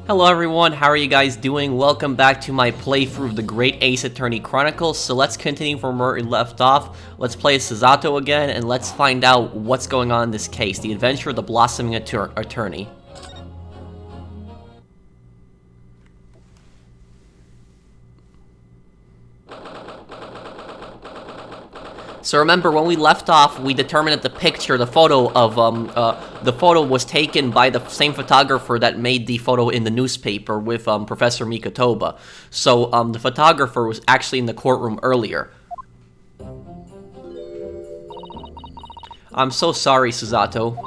Hello everyone, how are you guys doing? Welcome back to my playthrough of the Great Ace Attorney Chronicles. So let's continue from where we left off. Let's play as Susato again, and let's find out what's going on in this case. The Adventure of the Blossoming Attorney. So remember, when we left off, we determined that the picture, the photo was taken by the same photographer that made the photo in the newspaper with Professor Mikotoba. So the photographer was actually in the courtroom earlier. I'm so sorry, Susato.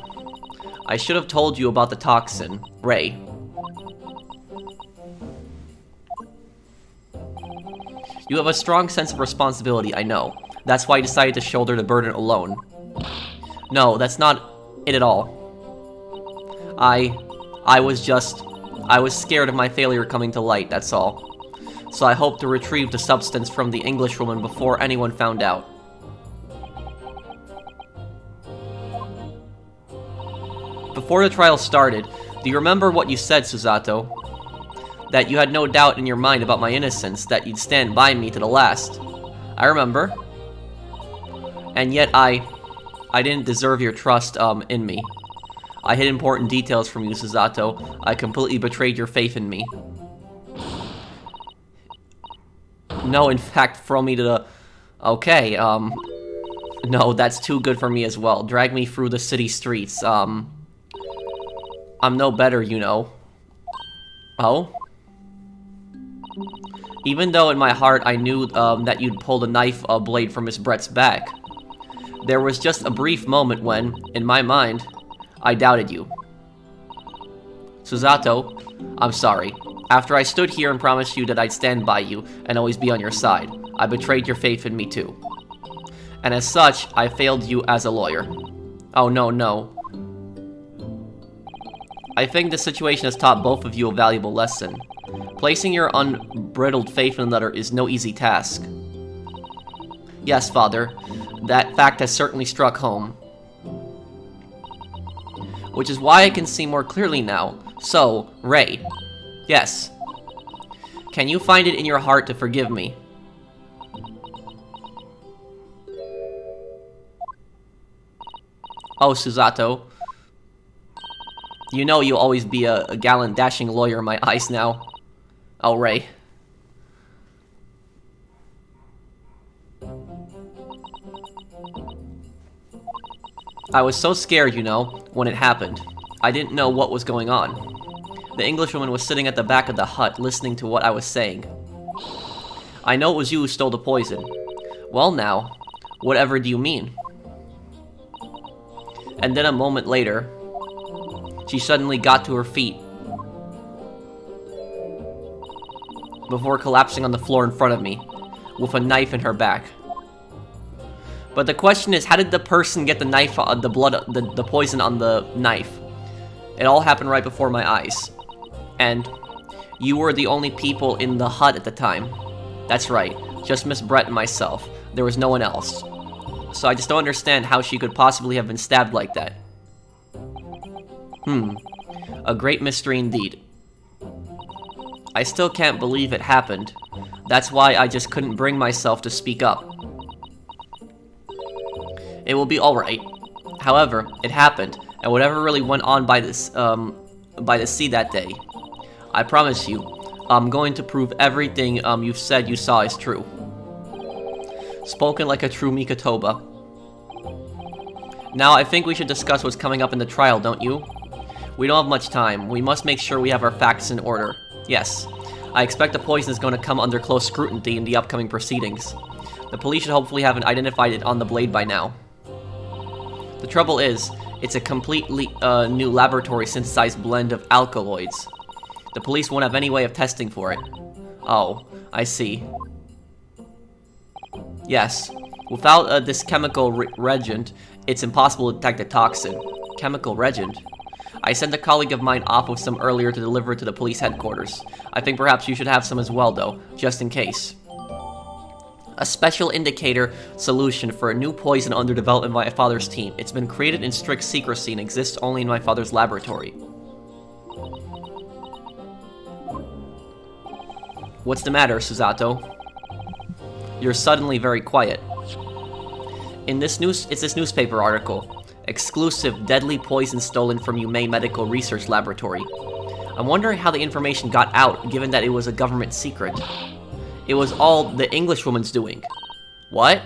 I should have told you about the toxin. Ray. You have a strong sense of responsibility, I know. That's why I decided to shoulder the burden alone. No, that's not it at all. I was scared of my failure coming to light, that's all. So I hoped to retrieve the substance from the Englishwoman before anyone found out. Before the trial started, do you remember what you said, Susato? That you had no doubt in your mind about my innocence, that you'd stand by me to the last. I remember. And yet I didn't deserve your trust, in me. I hid important details from you, Susato. I completely betrayed your faith in me. No, in fact, throw me to the... Okay, no, that's too good for me as well. Drag me through the city streets, I'm no better, you know. Oh? Even though in my heart I knew, that you'd pulled a knife blade from Miss Brett's back. There was just a brief moment when, in my mind, I doubted you. Susato, I'm sorry. After I stood here and promised you that I'd stand by you and always be on your side, I betrayed your faith in me too. And as such, I failed you as a lawyer. Oh no. I think this situation has taught both of you a valuable lesson. Placing your unbridled faith in another is no easy task. Yes, Father. That fact has certainly struck home. Which is why I can see more clearly now. So, Ray. Yes. Can you find it in your heart to forgive me? Oh, Susato. You know you'll always be a gallant, dashing lawyer in my eyes now. Oh, Ray. I was so scared, you know, when it happened. I didn't know what was going on. The Englishwoman was sitting at the back of the hut, listening to what I was saying. I know it was you who stole the poison. Well now, whatever do you mean? And then a moment later, she suddenly got to her feet before collapsing on the floor in front of me, with a knife in her back. But the question is, how did the person get the knife, the poison on the knife? It all happened right before my eyes. And you were the only people in the hut at the time. That's right, just Miss Brett and myself. There was no one else. So I just don't understand how she could possibly have been stabbed like that. A great mystery indeed. I still can't believe it happened. That's why I just couldn't bring myself to speak up. It will be alright. However, it happened, and whatever really went on by the sea that day, I promise you, I'm going to prove everything you've said you saw is true. Spoken like a true Mikotoba. Now I think we should discuss what's coming up in the trial, don't you? We don't have much time. We must make sure we have our facts in order. Yes. I expect the poison is going to come under close scrutiny in the upcoming proceedings. The police should hopefully have identified it on the blade by now. The trouble is, it's a completely new laboratory synthesized blend of alkaloids. The police won't have any way of testing for it. Oh, I see. Yes. Without this chemical reagent, it's impossible to detect a toxin. Chemical reagent? I sent a colleague of mine off with some earlier to deliver to the police headquarters. I think perhaps you should have some as well, though, just in case. A special indicator solution for a new poison under development by my father's team. It's been created in strict secrecy and exists only in my father's laboratory. What's the matter, Susato? You're suddenly very quiet. It's this newspaper article. Exclusive deadly poison stolen from Yume Medical Research Laboratory. I'm wondering how the information got out, given that it was a government secret. It was all the Englishwoman's doing. What?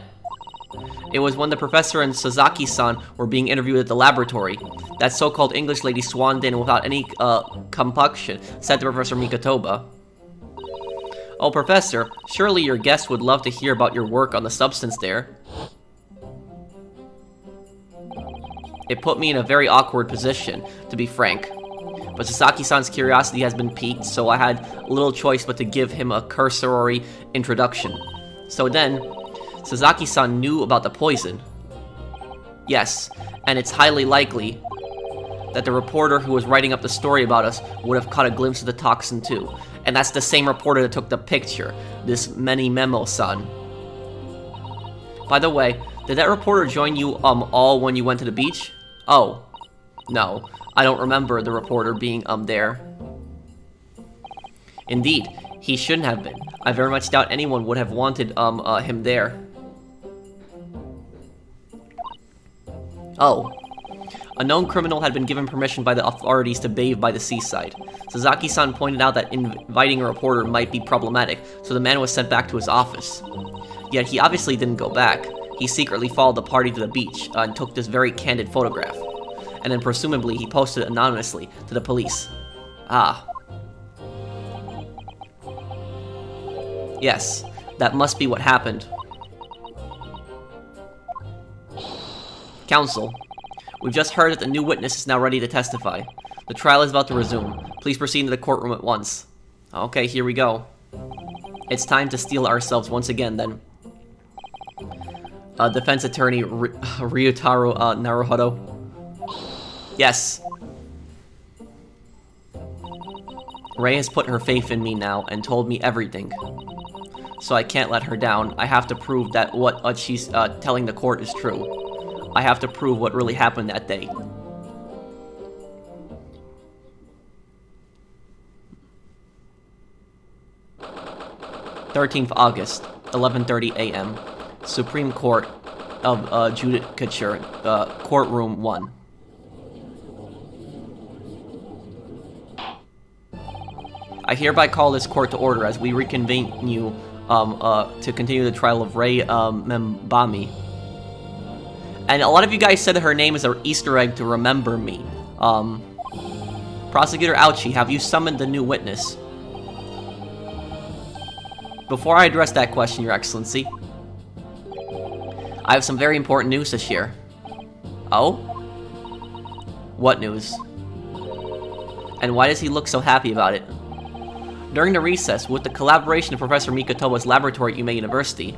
It was when the professor and Sasaki-san were being interviewed at the laboratory. That so-called English lady swanned in without any compunction, said to Professor Mikotoba. Oh, Professor, surely your guest would love to hear about your work on the substance there. It put me in a very awkward position, to be frank. But Sasaki-san's curiosity has been piqued, so I had little choice but to give him a cursory introduction. So then, Sasaki-san knew about the poison. Yes, and it's highly likely that the reporter who was writing up the story about us would have caught a glimpse of the toxin too. And that's the same reporter that took the picture, this Memo-san. By the way, did that reporter join you all when you went to the beach? Oh, no, I don't remember the reporter being there. Indeed, he shouldn't have been. I very much doubt anyone would have wanted him there. Oh. A known criminal had been given permission by the authorities to bathe by the seaside. Sasaki-san pointed out that inviting a reporter might be problematic, so the man was sent back to his office. Yet he obviously didn't go back. He secretly followed the party to the beach and took this very candid photograph. And then presumably he posted it anonymously to the police. Ah. Yes, that must be what happened. Counsel, we've just heard that the new witness is now ready to testify. The trial is about to resume. Please proceed to the courtroom at once. Okay, here we go. It's time to steel ourselves once again, then. Defense attorney Ryutaro Naruhodo. Yes. Rei has put her faith in me now and told me everything. So I can't let her down. I have to prove that what she's telling the court is true. I have to prove what really happened that day. August 11:30 a.m. Supreme Court of Judicature, Courtroom 1. I hereby call this court to order as we reconvene you to continue the trial of Rei Membami. And a lot of you guys said that her name is an Easter egg to remember me. Prosecutor Ouchi, have you summoned the new witness? Before I address that question, Your Excellency, I have some very important news to share. Oh? What news? And why does he look so happy about it? During the recess, with the collaboration of Professor Mikotoba's laboratory at Yume University,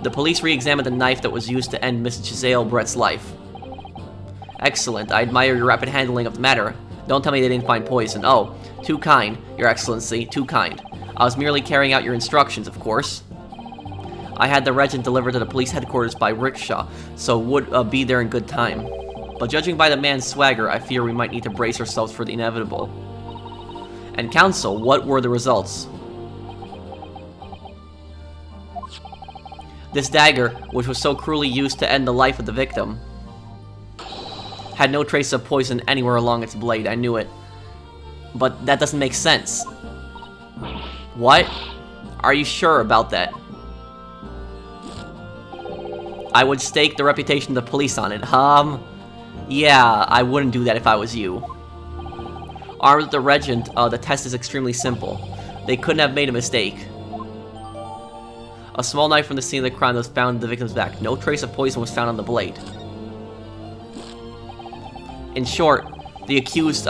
the police re-examined the knife that was used to end Miss Giselle Brett's life. Excellent, I admire your rapid handling of the matter. Don't tell me they didn't find poison. Oh, too kind, Your Excellency, too kind. I was merely carrying out your instructions, of course. I had the regiment delivered to the police headquarters by rickshaw, so would be there in good time. But judging by the man's swagger, I fear we might need to brace ourselves for the inevitable. And counsel, what were the results? This dagger, which was so cruelly used to end the life of the victim, had no trace of poison anywhere along its blade. I knew it. But that doesn't make sense. What? Are you sure about that? I would stake the reputation of the police on it. Yeah, I wouldn't do that if I was you. Armed with the regiment, the test is extremely simple. They couldn't have made a mistake. A small knife from the scene of the crime was found in the victim's back. No trace of poison was found on the blade. In short, the accused,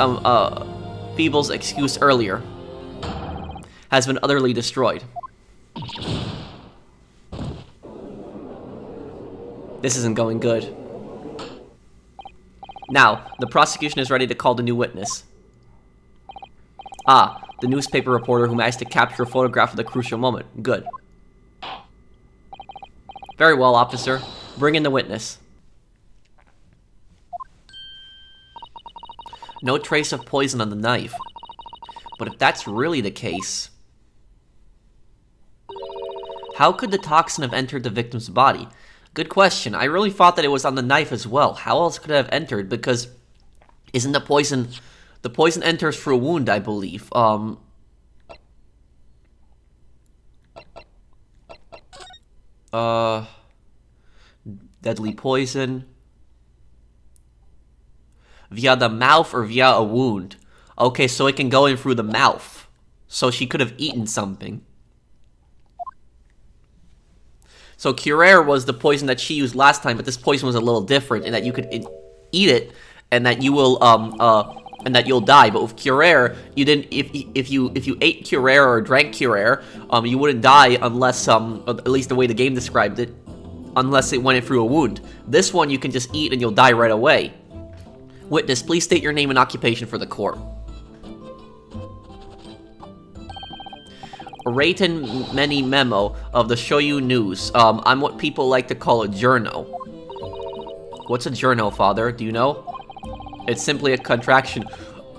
Feeble's excuse earlier has been utterly destroyed. This isn't going good. Now, the prosecution is ready to call the new witness. Ah, the newspaper reporter who managed to capture a photograph of the crucial moment. Good. Very well, officer. Bring in the witness. No trace of poison on the knife. But if that's really the case, How could the toxin have entered the victim's body? Good question. I really thought that it was on the knife as well. How else could it have entered? Because isn't the poison... The poison enters through a wound, I believe. Deadly poison. Via the mouth or via a wound? Okay, so it can go in through the mouth. So she could have eaten something. So Curare was the poison that she used last time, but this poison was a little different in that you could eat it and that you will and that you'll die. But with Curare, you didn't. If you ate Curare or drank Curare, you wouldn't die unless at least the way the game described it, unless it went in through a wound. This one you can just eat and you'll die right away. Witness, please state your name and occupation for the court. Raten Many Memo of the Shoyu News. I'm what people like to call a journo. What's a journo, Father? Do you know? It's simply a contraction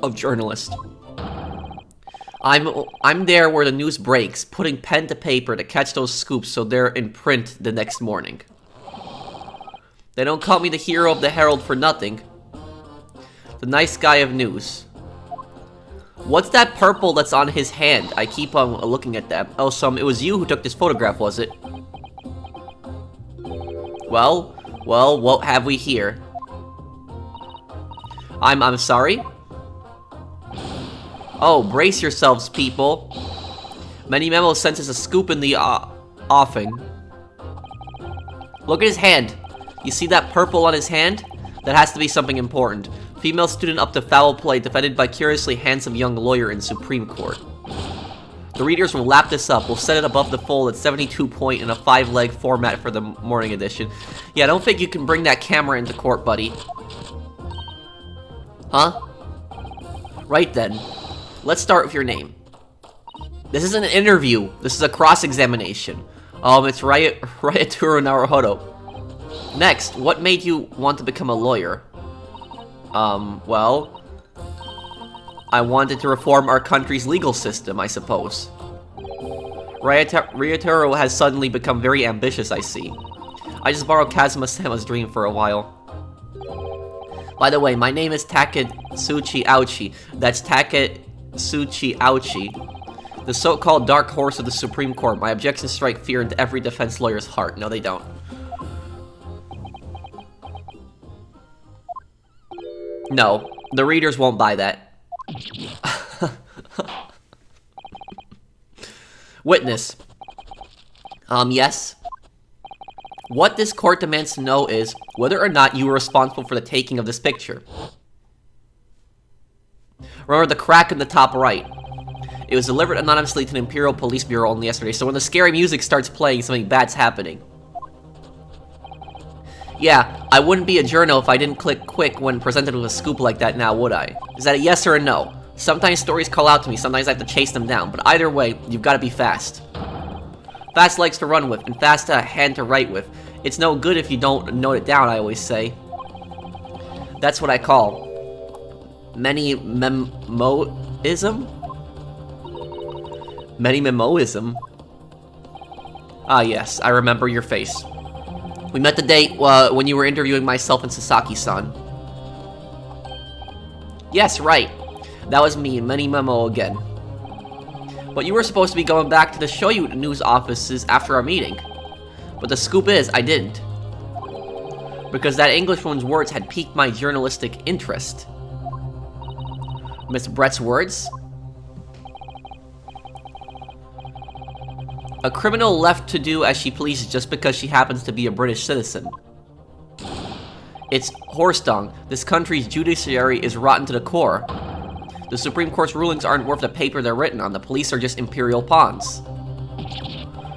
of journalist. I'm there where the news breaks, putting pen to paper to catch those scoops so they're in print the next morning. They don't call me the hero of the Herald for nothing. The nice guy of news. What's that purple that's on his hand? I keep on looking at that. Oh, it was you who took this photograph, was it? Well, what have we here? I'm sorry? Oh, brace yourselves, people. Many Memo senses a scoop in the offing. Look at his hand. You see that purple on his hand? That has to be something important. Female student up to foul play, defended by curiously handsome young lawyer in Supreme Court. The readers will lap this up. We'll set it above the fold at 72 point in a 5-leg format for the morning edition. Yeah, I don't think you can bring that camera into court, buddy. Huh? Right then. Let's start with your name. This isn't an interview. This is a cross-examination. It's Ryaturo Naruhodo. Next, what made you want to become a lawyer? Well, I wanted to reform our country's legal system, I suppose. Ryaturo has suddenly become very ambitious, I see. I just borrowed Kazuma-sama's dream for a while. By the way, my name is Taketsuchi Ouchi. That's Taketsuchi Ouchi. The so-called dark horse of the Supreme Court. My objections strike fear into every defense lawyer's heart. No, they don't. No, the readers won't buy that. Witness. Yes? What this court demands to know is whether or not you were responsible for the taking of this picture. Remember the crack in the top right. It was delivered anonymously to the Imperial Police Bureau only yesterday, so when the scary music starts playing, something bad's happening. Yeah, I wouldn't be a journo if I didn't click quick when presented with a scoop like that now, would I? Is that a yes or a no? Sometimes stories call out to me, sometimes I have to chase them down, but either way, you've got to be fast. Fast legs to run with, and fast hand to write with. It's no good if you don't note it down, I always say. That's what I call many memoism? Many memoism? Ah yes, I remember your face. We met the day when you were interviewing myself and Sasaki-san. Yes, right. That was me, Many Memo again. But you were supposed to be going back to the Shoyu news offices after our meeting. But the scoop is, I didn't. Because that Englishwoman's words had piqued my journalistic interest. Miss Brett's words? A criminal left to do as she pleases just because she happens to be a British citizen. It's horse dung. This country's judiciary is rotten to the core. The Supreme Court's rulings aren't worth the paper they're written on. The police are just imperial pawns.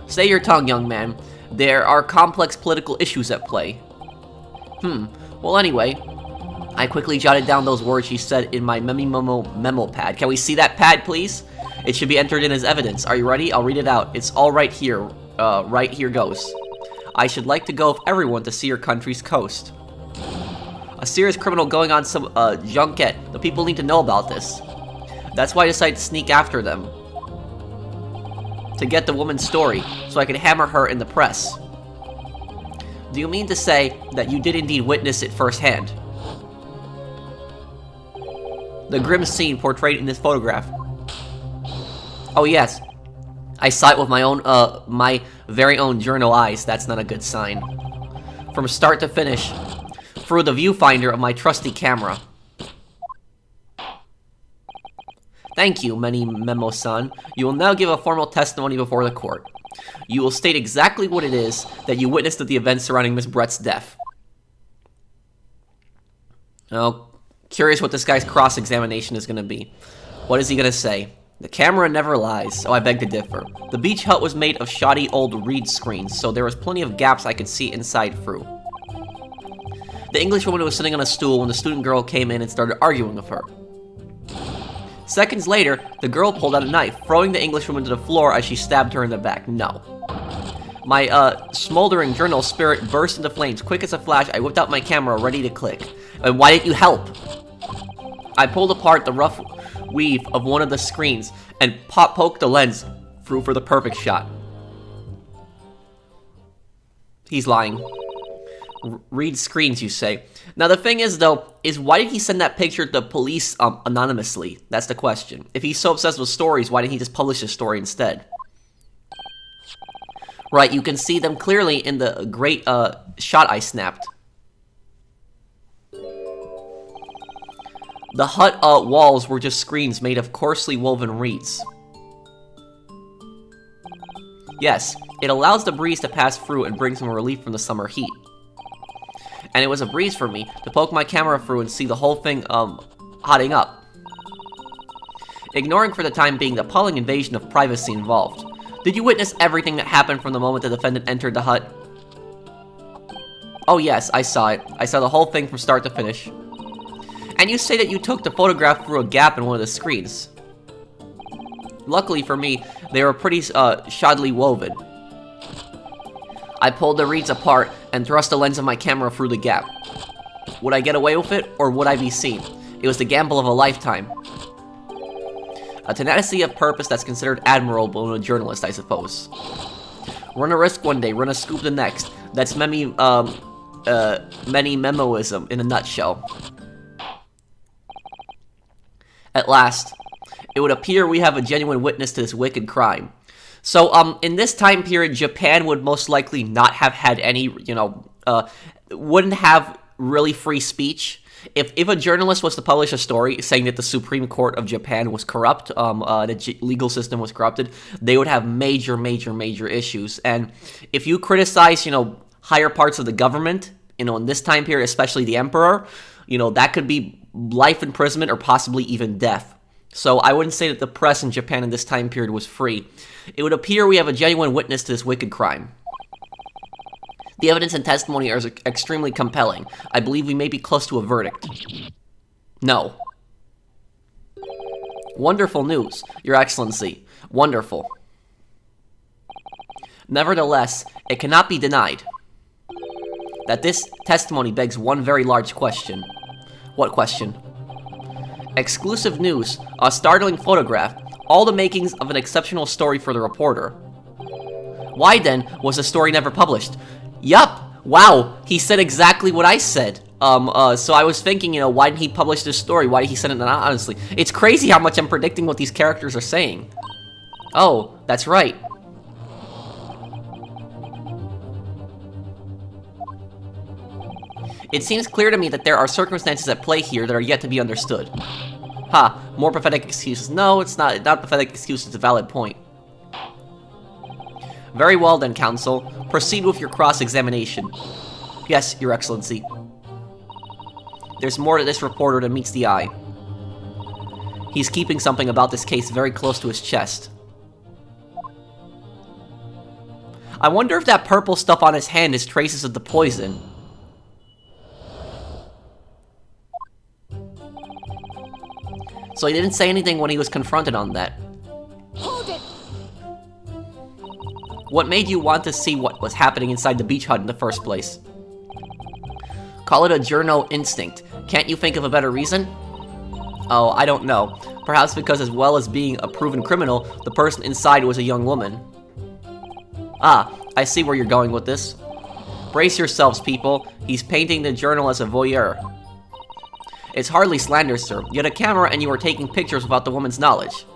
Stay your tongue, young man. There are complex political issues at play. Well, anyway, I quickly jotted down those words she said in my memo pad. Can we see that pad, please? It should be entered in as evidence. Are you ready? I'll read it out. It's all right here. Right here goes. I should like to go with everyone to see your country's coast. A serious criminal going on some junket. The people need to know about this. That's why I decided to sneak after them. to get the woman's story, so I could hammer her in the press. Do you mean to say that you did indeed witness it firsthand? The grim scene portrayed in this photograph. Oh yes, I saw it with my very own journal eyes. That's not a good sign. From start to finish, through the viewfinder of my trusty camera. Thank you, Memo-san. You will now give a formal testimony before the court. You will state exactly what it is that you witnessed at the events surrounding Miss Brett's death. Oh, curious what this guy's cross-examination is going to be. What is he going to say? The camera never lies, so I beg to differ. The beach hut was made of shoddy old reed screens, so there was plenty of gaps I could see inside through. The Englishwoman was sitting on a stool when the student girl came in and started arguing with her. Seconds later, the girl pulled out a knife, throwing the Englishwoman to the floor as she stabbed her in the back. No. My, smoldering journal spirit burst into flames. Quick as a flash, I whipped out my camera, ready to click. And why didn't you help? I pulled apart the rough weave of one of the screens and poked the lens through for the perfect shot. He's lying. Read screens, you say. Now the thing is, though, is why did he send that picture to the police anonymously? That's the question. If he's so obsessed with stories, why didn't he just publish his story instead? Right, you can see them clearly in the great shot I snapped. The hut walls were just screens made of coarsely woven reeds. Yes, it allows the breeze to pass through and brings some relief from the summer heat. And it was a breeze for me to poke my camera through and see the whole thing, hotting up. Ignoring for the time being the appalling invasion of privacy involved. Did you witness everything that happened from the moment the defendant entered the hut? Oh yes, I saw it. I saw the whole thing from start to finish. And you say that you took the photograph through a gap in one of the screens. Luckily for me, they were pretty, shoddily woven. I pulled the reeds apart and thrust the lens of my camera through the gap. Would I get away with it, or would I be seen? It was the gamble of a lifetime. A tenacity of purpose that's considered admirable in a journalist, I suppose. Run a risk one day, run a scoop the next. That's many memoism in a nutshell. At last, it would appear we have a genuine witness to this wicked crime. So, in this time period, Japan would most likely not have had any, wouldn't have really free speech. If a journalist was to publish a story saying that the Supreme Court of Japan was corrupt, the legal system was corrupted, they would have major issues. And if you criticize, higher parts of the government, in this time period, especially the emperor, that could be life imprisonment or possibly even death. So I wouldn't say that the press in Japan in this time period was free. It would appear we have a genuine witness to this wicked crime. The evidence and testimony are extremely compelling. I believe we may be close to a verdict. No. Wonderful news, Your Excellency. Wonderful. Nevertheless, it cannot be denied that this testimony begs one very large question. What question? Exclusive news, a startling photograph, all the makings of an exceptional story for the reporter. Why then was the story never published? Yup! Wow, he said exactly what I said. So I was thinking, why didn't he publish this story? Why did he send it anonymously? It's crazy how much I'm predicting what these characters are saying. Oh, that's right. It seems clear to me that there are circumstances at play here that are yet to be understood. Ha, more pathetic excuses. No, it's not a pathetic excuse, it's a valid point. Very well then, counsel. Proceed with your cross-examination. Yes, Your Excellency. There's more to this reporter than meets the eye. He's keeping something about this case very close to his chest. I wonder if that purple stuff on his hand is traces of the poison. So he didn't say anything when he was confronted on that. Hold it! What made you want to see what was happening inside the beach hut in the first place? Call it a journo instinct. Can't you think of a better reason? Oh, I don't know. Perhaps because as well as being a proven criminal, the person inside was a young woman. Ah, I see where you're going with this. Brace yourselves, people. He's painting the journal as a voyeur. It's hardly slander, sir. You had a camera and you were taking pictures without the woman's knowledge.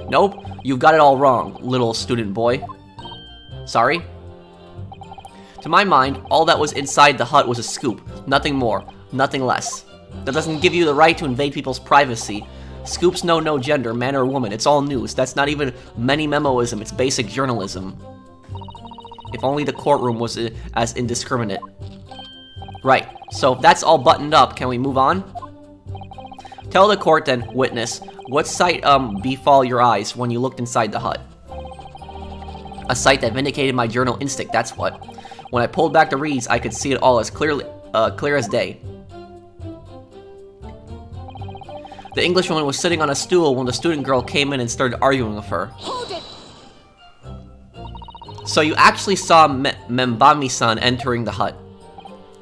Nope, you've got it all wrong, little student boy. Sorry? To my mind, all that was inside the hut was a scoop. Nothing more, nothing less. That doesn't give you the right to invade people's privacy. Scoops know no gender, man or woman. It's all news. That's not even many-memoism. It's basic journalism. If only the courtroom was as indiscriminate. Right. So if that's all buttoned up, can we move on? Tell the court then, witness, what sight befall your eyes when you looked inside the hut? A sight that vindicated my journal instinct, that's what. When I pulled back the reeds, I could see it all as clear as day. The Englishwoman was sitting on a stool when the student girl came in and started arguing with her. Hold it! So you actually saw Membami-san entering the hut.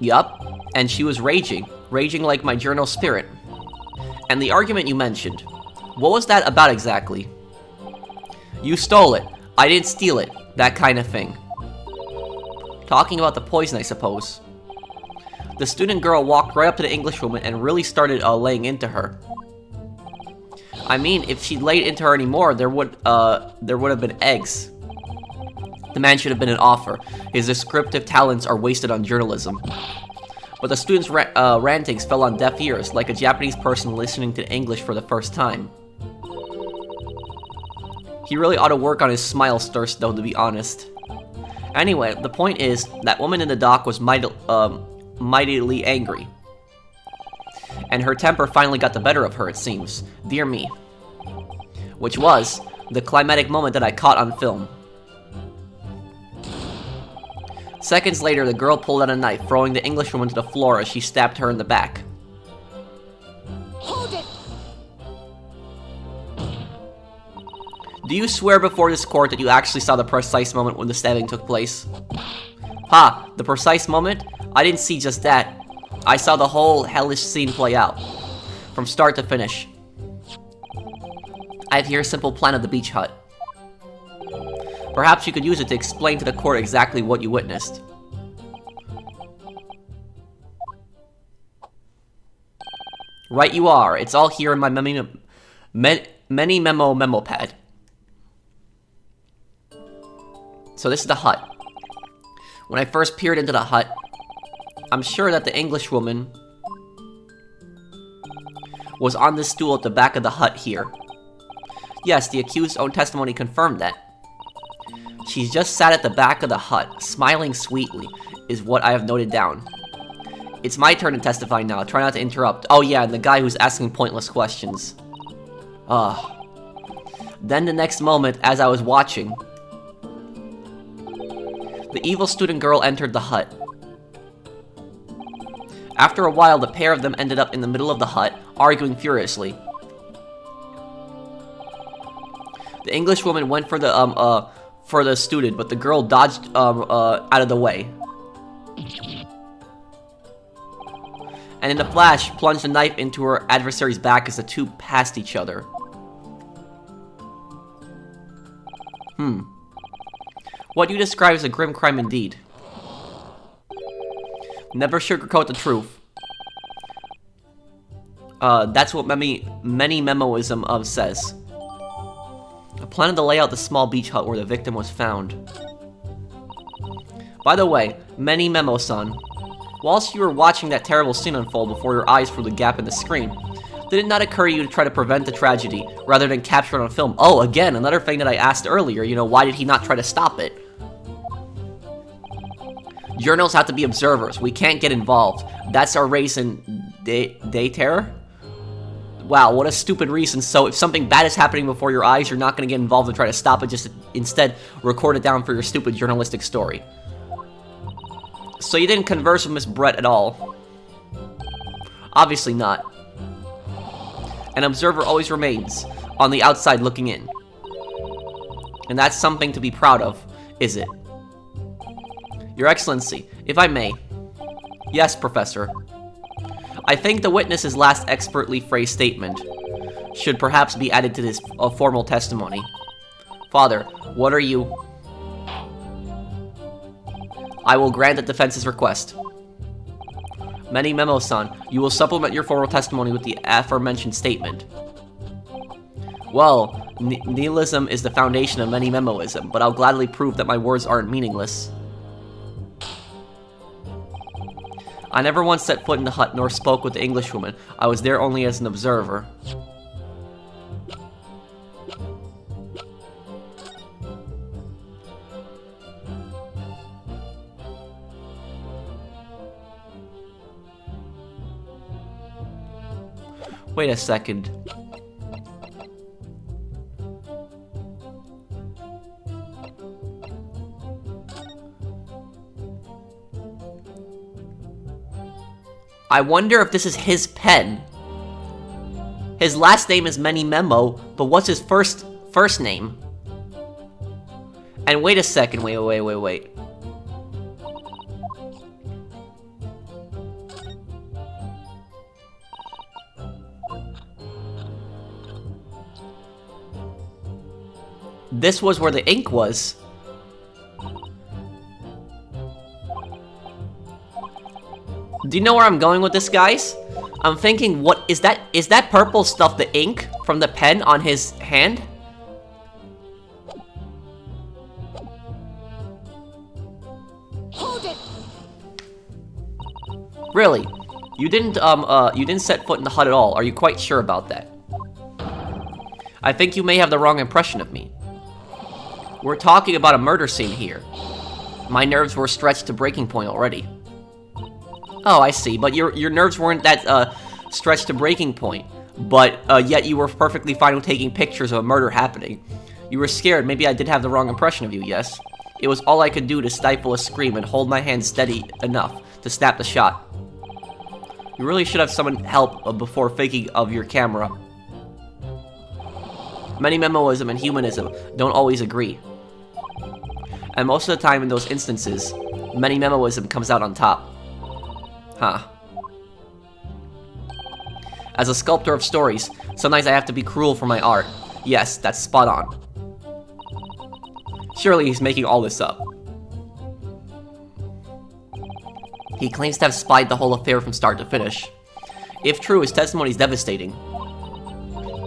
Yup, and she was raging like my journal spirit. And the argument you mentioned, what was that about exactly? You stole it. I didn't steal it. That kind of thing. Talking about the poison, I suppose. The student girl walked right up to the Englishwoman and really started laying into her. I mean, if she laid into her anymore, there would have been eggs. The man should have been an author. His descriptive talents are wasted on journalism. But the student's rantings fell on deaf ears, like a Japanese person listening to English for the first time. He really ought to work on his smile thirst, though, to be honest. Anyway, the point is, that woman in the dock was mightily angry. And her temper finally got the better of her, it seems. Dear me. Which was the climatic moment that I caught on film. Seconds later, the girl pulled out a knife, throwing the Englishwoman to the floor as she stabbed her in the back. Hold it! Do you swear before this court that you actually saw the precise moment when the stabbing took place? Ha! The precise moment? I didn't see just that. I saw the whole hellish scene play out. From start to finish. I have here a simple plan of the beach hut. Perhaps you could use it to explain to the court exactly what you witnessed. Right you are. It's all here in my many memo pad. So this is the hut. When I first peered into the hut, I'm sure that the Englishwoman was on this stool at the back of the hut here. Yes, the accused's own testimony confirmed that. She's just sat at the back of the hut, smiling sweetly, is what I have noted down. It's my turn to testify now, try not to interrupt. Oh yeah, and the guy who's asking pointless questions. Then the next moment, as I was watching, the evil student girl entered the hut. After a while, the pair of them ended up in the middle of the hut, arguing furiously. The Englishwoman went for the student, but the girl dodged out of the way. And in a flash, plunged a knife into her adversary's back as the two passed each other. What you describe as a grim crime indeed. Never sugarcoat the truth. That's what many memoism says. I planned to lay out the small beach hut where the victim was found. By the way, many memo-san, whilst you were watching that terrible scene unfold before your eyes through the gap in the screen, did it not occur to you to try to prevent the tragedy, rather than capture it on film? Oh, again, another thing that I asked earlier, you know, why did he not try to stop it? Journals have to be observers. We can't get involved. That's our reason. Day terror? Wow, what a stupid reason. So if something bad is happening before your eyes, you're not going to get involved and try to stop it, just instead record it down for your stupid journalistic story. So you didn't converse with Miss Brett at all? Obviously not. An observer always remains on the outside looking in. And that's something to be proud of, is it? Your Excellency, if I may. Yes, Professor. I think the witness's last expertly phrased statement should perhaps be added to this formal testimony. Father, what are you... I will grant the defense's request. Many Memo-san, you will supplement your formal testimony with the aforementioned statement. Well, nihilism is the foundation of many Memoism, but I'll gladly prove that my words aren't meaningless. I never once set foot in the hut nor spoke with the Englishwoman. I was there only as an observer. Wait a second. I wonder if this is his pen. His last name is Many Memo, but what's his first name? And wait a second, wait. This was where the ink was. Do you know where I'm going with this, guys? I'm thinking, what is that? Is that purple stuff the ink from the pen on his hand? Hold it. Really? You didn't set foot in the hut at all. Are you quite sure about that? I think you may have the wrong impression of me. We're talking about a murder scene here. My nerves were stretched to breaking point already. Oh, I see. But your nerves weren't that stretched to breaking point. But yet you were perfectly fine with taking pictures of a murder happening. You were scared. Maybe I did have the wrong impression of you, yes? It was all I could do to stifle a scream and hold my hand steady enough to snap the shot. You really should have summoned help before faking of your camera. Many Memoism and humanism don't always agree. And most of the time in those instances, Many Memoism comes out on top. Huh. As a sculptor of stories, sometimes I have to be cruel for my art. Yes, that's spot on. Surely he's making all this up. He claims to have spied the whole affair from start to finish. If true, his testimony is devastating.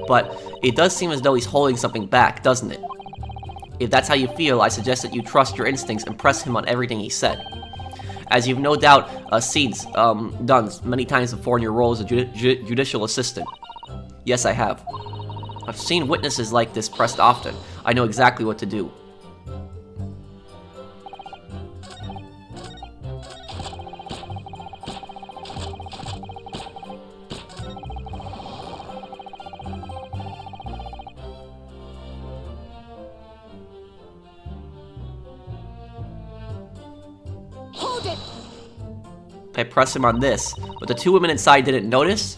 But it does seem as though he's holding something back, doesn't it? If that's how you feel, I suggest that you trust your instincts and press him on everything he said. As you've no doubt done many times before in your role as a judicial assistant. Yes, I have. I've seen witnesses like this pressed often. I know exactly what to do. Hold it. I press him on this, but the two women inside didn't notice?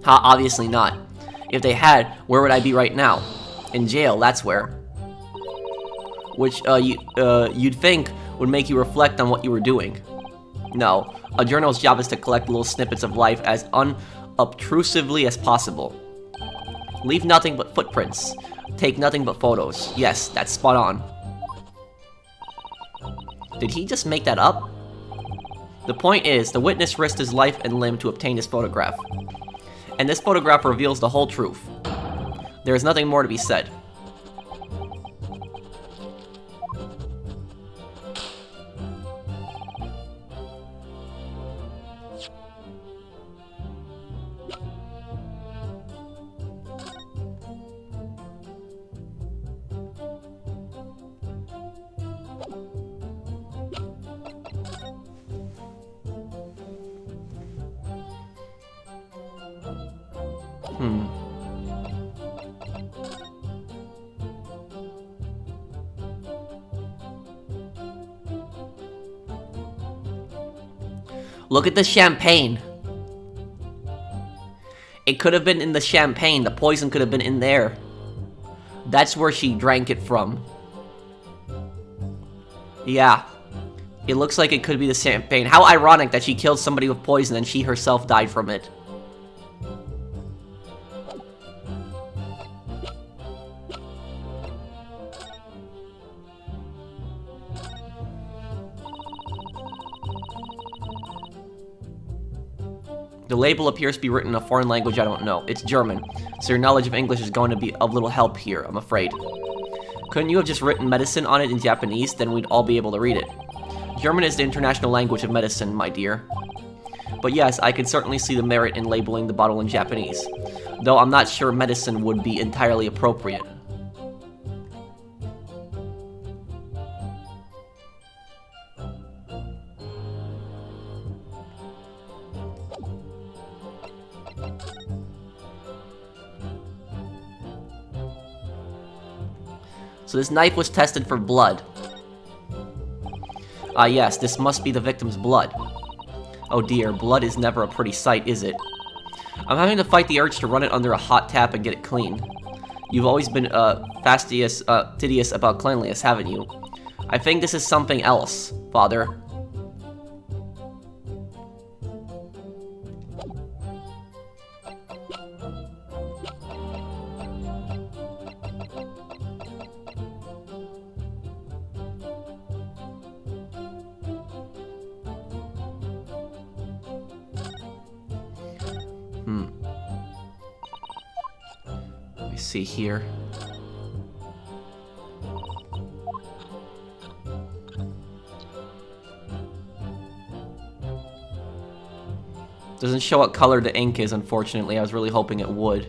Ha, obviously not. If they had, where would I be right now? In jail, that's where. Which, you'd think would make you reflect on what you were doing. No, a journalist's job is to collect little snippets of life as unobtrusively as possible. Leave nothing but footprints. Take nothing but photos. Yes, that's spot on. Did he just make that up? The point is, the witness risked his life and limb to obtain this photograph. And this photograph reveals the whole truth. There is nothing more to be said. Look at the champagne. It could have been in the champagne. The poison could have been in there. That's where she drank it from. Yeah. It looks like it could be the champagne. How ironic that she killed somebody with poison and she herself died from it. The label appears to be written in a foreign language I don't know. It's German, so your knowledge of English is going to be of little help here, I'm afraid. Couldn't you have just written medicine on it in Japanese? Then we'd all be able to read it. German is the international language of medicine, my dear. But yes, I can certainly see the merit in labeling the bottle in Japanese, though I'm not sure medicine would be entirely appropriate. So this knife was tested for blood. Ah yes, this must be the victim's blood. Oh dear, blood is never a pretty sight, is it? I'm having to fight the urge to run it under a hot tap and get it clean. You've always been, fastidious about cleanliness, haven't you? I think this is something else, Father. Let me see here. Doesn't show what color the ink is, unfortunately. I was really hoping it would.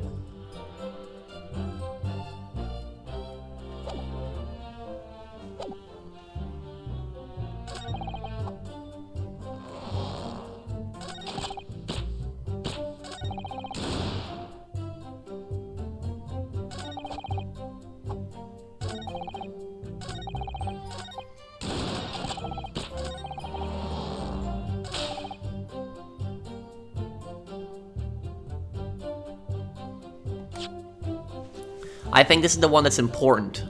I think this is the one that's important.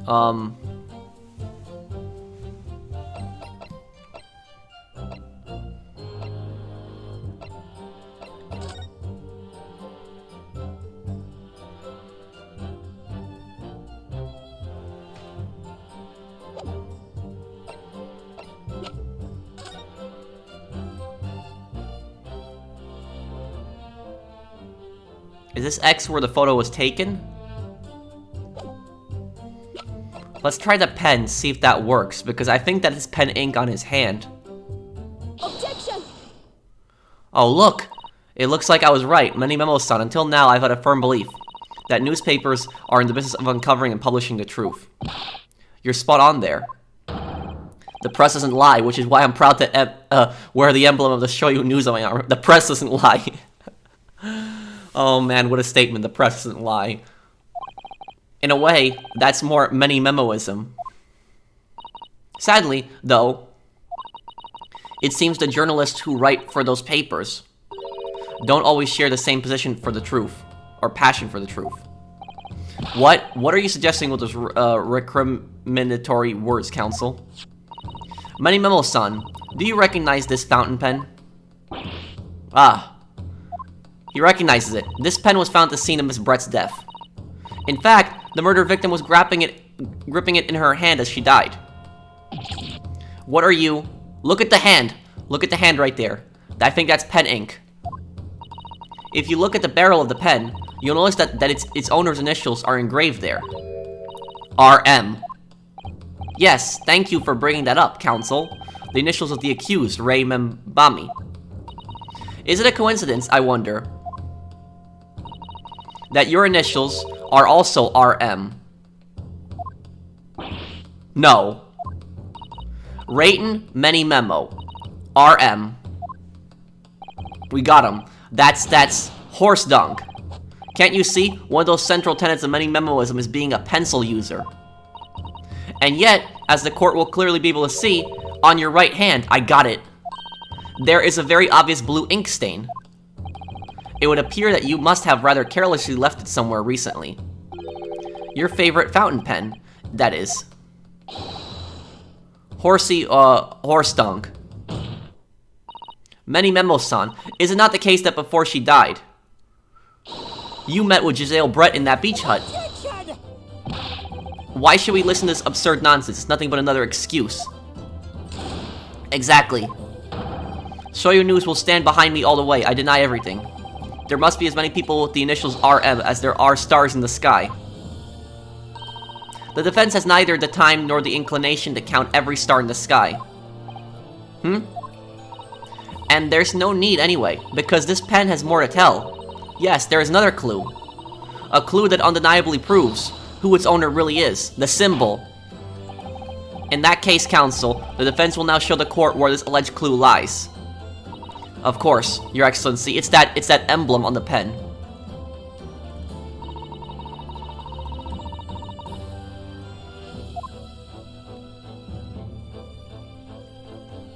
Is this X where the photo was taken? Let's try the pen, see if that works, because I think that is pen ink on his hand. Objection! Oh, look! It looks like I was right. Many memos, son. Until now, I've had a firm belief that newspapers are in the business of uncovering and publishing the truth. You're spot on there. The press doesn't lie, which is why I'm proud to wear the emblem of the Shoyu News on my arm. The press doesn't lie. Oh man, what a statement. The press doesn't lie. In a way, that's more many-memoism. Sadly, though, it seems the journalists who write for those papers don't always share the same position for the truth, or passion for the truth. What are you suggesting with those recriminatory words, Counsel? Many Memo-san, do you recognize this fountain pen? Ah. He recognizes it. This pen was found at the scene of Miss Brett's death. In fact, the murder victim was gripping it in her hand as she died. What are you? Look at the hand. Look at the hand right there. I think that's pen ink. If you look at the barrel of the pen, you'll notice that its owner's initials are engraved there. RM. Yes, thank you for bringing that up, Counsel. The initials of the accused, Rei Membami. Is it a coincidence, I wonder, that your initials are also RM? No. Rayton Many Memo. RM. We got him. That's horse dung. Can't you see? One of those central tenets of many memoism is being a pencil user. And yet, as the court will clearly be able to see, on your right hand, I got it. There is a very obvious blue ink stain. It would appear that you must have rather carelessly left it somewhere recently. Your favorite fountain pen, that is. Horse dung. Many Memo-san, is it not the case that before she died, you met with Giselle Brett in that beach hut? Objection! Why should we listen to this absurd nonsense? It's nothing but another excuse. Exactly. Shoyu News will stand behind me all the way. I deny everything. There must be as many people with the initials RM as there are stars in the sky. The defense has neither the time nor the inclination to count every star in the sky. And there's no need anyway, because this pen has more to tell. Yes, there is another clue. A clue that undeniably proves who its owner really is, the symbol. In that case, counsel, the defense will now show the court where this alleged clue lies. Of course, Your Excellency, it's that emblem on the pen.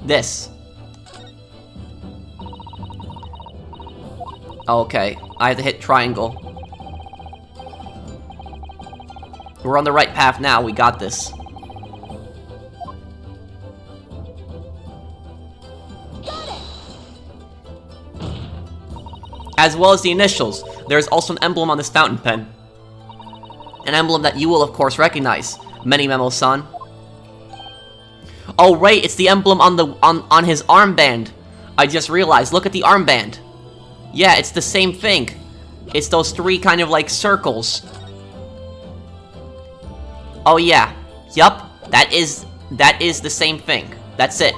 This. Okay, I have to hit triangle. We're on the right path now, we got this. Got it! As well as the initials, there is also an emblem on this fountain pen. An emblem that you will of course recognize, Many Memo-san. Oh right, it's the emblem on his armband. I just realized, look at the armband. Yeah, it's the same thing. It's those three kind of like circles. Oh yeah, yup, that is the same thing. That's it.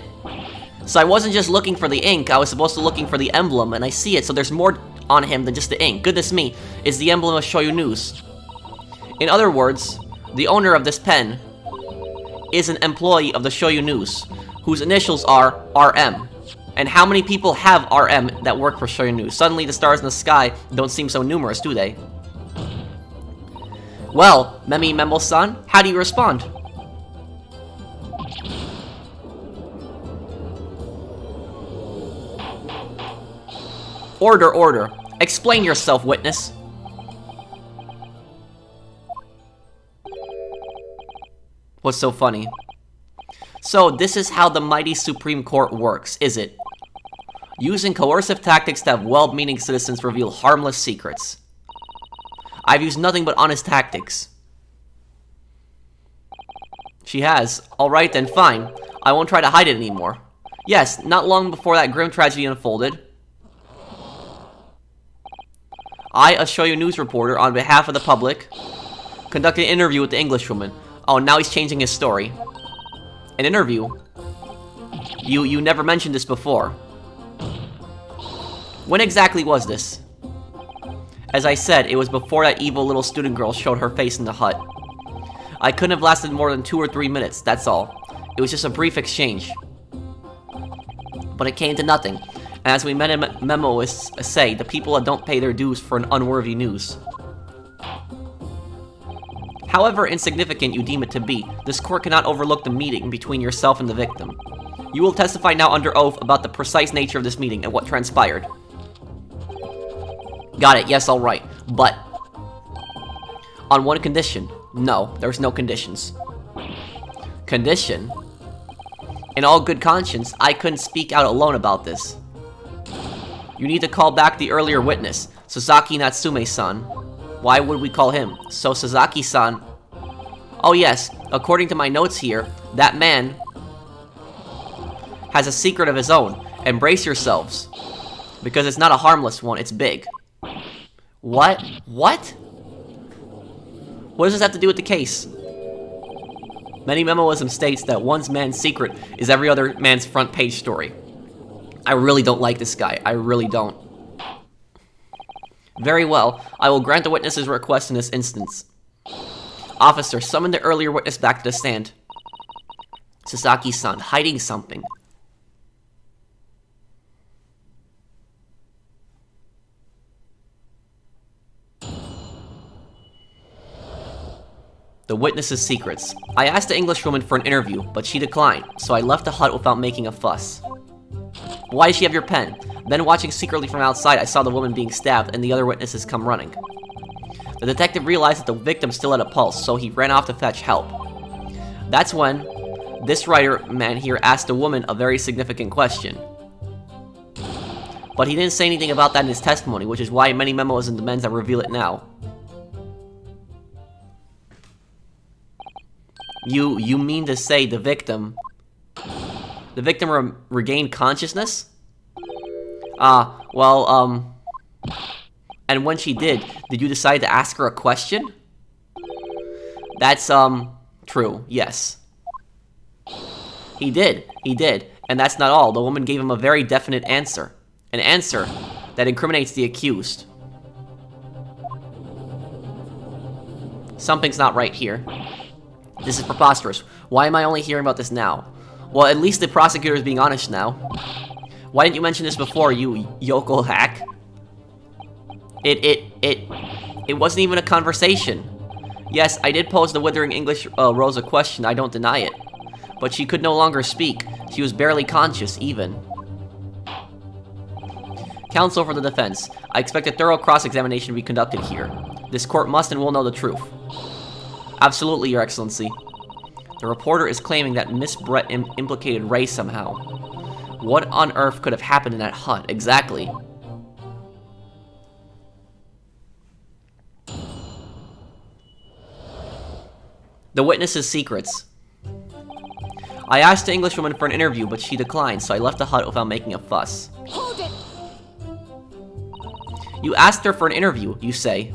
So I wasn't just looking for the ink, I was supposed to looking for the emblem, and I see it, so there's more on him than just the ink. Goodness me, it's the emblem of Shoyu News. In other words, the owner of this pen is an employee of the Shoyu News, whose initials are RM. And how many people have RM that work for Shoyu News? Suddenly the stars in the sky don't seem so numerous, do they? Well, Memi Memo-san, how do you respond? Order, order. Explain yourself, witness. What's so funny? So, this is how the mighty Supreme Court works, is it? Using coercive tactics to have well-meaning citizens reveal harmless secrets. I've used nothing but honest tactics. She has. Alright then, fine. I won't try to hide it anymore. Yes, not long before that grim tragedy unfolded, I, a Shoyu News reporter, on behalf of the public, conducted an interview with the Englishwoman. Oh, now he's changing his story. An interview? You never mentioned this before. When exactly was this? As I said, it was before that evil little student girl showed her face in the hut. I couldn't have lasted more than 2 or 3 minutes, that's all. It was just a brief exchange. But it came to nothing. And as we memoists say, the people that don't pay their dues for an unworthy news. However insignificant you deem it to be, this court cannot overlook the meeting between yourself and the victim. You will testify now under oath about the precise nature of this meeting and what transpired. Got it, yes, alright. But, on one condition. No, there's no conditions. Condition? In all good conscience, I couldn't speak out alone about this. You need to call back the earlier witness, Sasaki Natsume-san. Why would we call him? So Sasaki-san... Oh yes, according to my notes here, that man has a secret of his own. Embrace yourselves. Because it's not a harmless one, it's big. What? What? What does this have to do with the case? Many memoism states that one's man's secret is every other man's front page story. I really don't like this guy. I really don't. Very well. I will grant the witness's request in this instance. Officer, summon the earlier witness back to the stand. Sasaki-san, hiding something. The witness's secrets. I asked the Englishwoman for an interview, but she declined, so I left the hut without making a fuss. Why does she have your pen? Then watching secretly from outside, I saw the woman being stabbed and the other witnesses come running. The detective realized that the victim still had a pulse, so he ran off to fetch help. That's when this writer man here asked the woman a very significant question. But he didn't say anything about that in his testimony, which is why many memos and demands that reveal it now. You mean to say the victim regained consciousness? Well, and when she did you decide to ask her a question? That's, true, yes. He did, and that's not all. The woman gave him a very definite answer. An answer that incriminates the accused. Something's not right here. This is preposterous. Why am I only hearing about this now? Well, at least the prosecutor is being honest now. Why didn't you mention this before, you yokel hack? It wasn't even a conversation. Yes, I did pose the Withering English Rose a question, I don't deny it. But she could no longer speak. She was barely conscious, even. Counsel for the defense. I expect a thorough cross-examination to be conducted here. This court must and will know the truth. Absolutely, Your Excellency. The reporter is claiming that Miss Brett implicated Ray somehow. What on earth could have happened in that hut, exactly? The witness's secrets. I asked the Englishwoman for an interview, but she declined, so I left the hut without making a fuss. Hold it! You asked her for an interview, you say?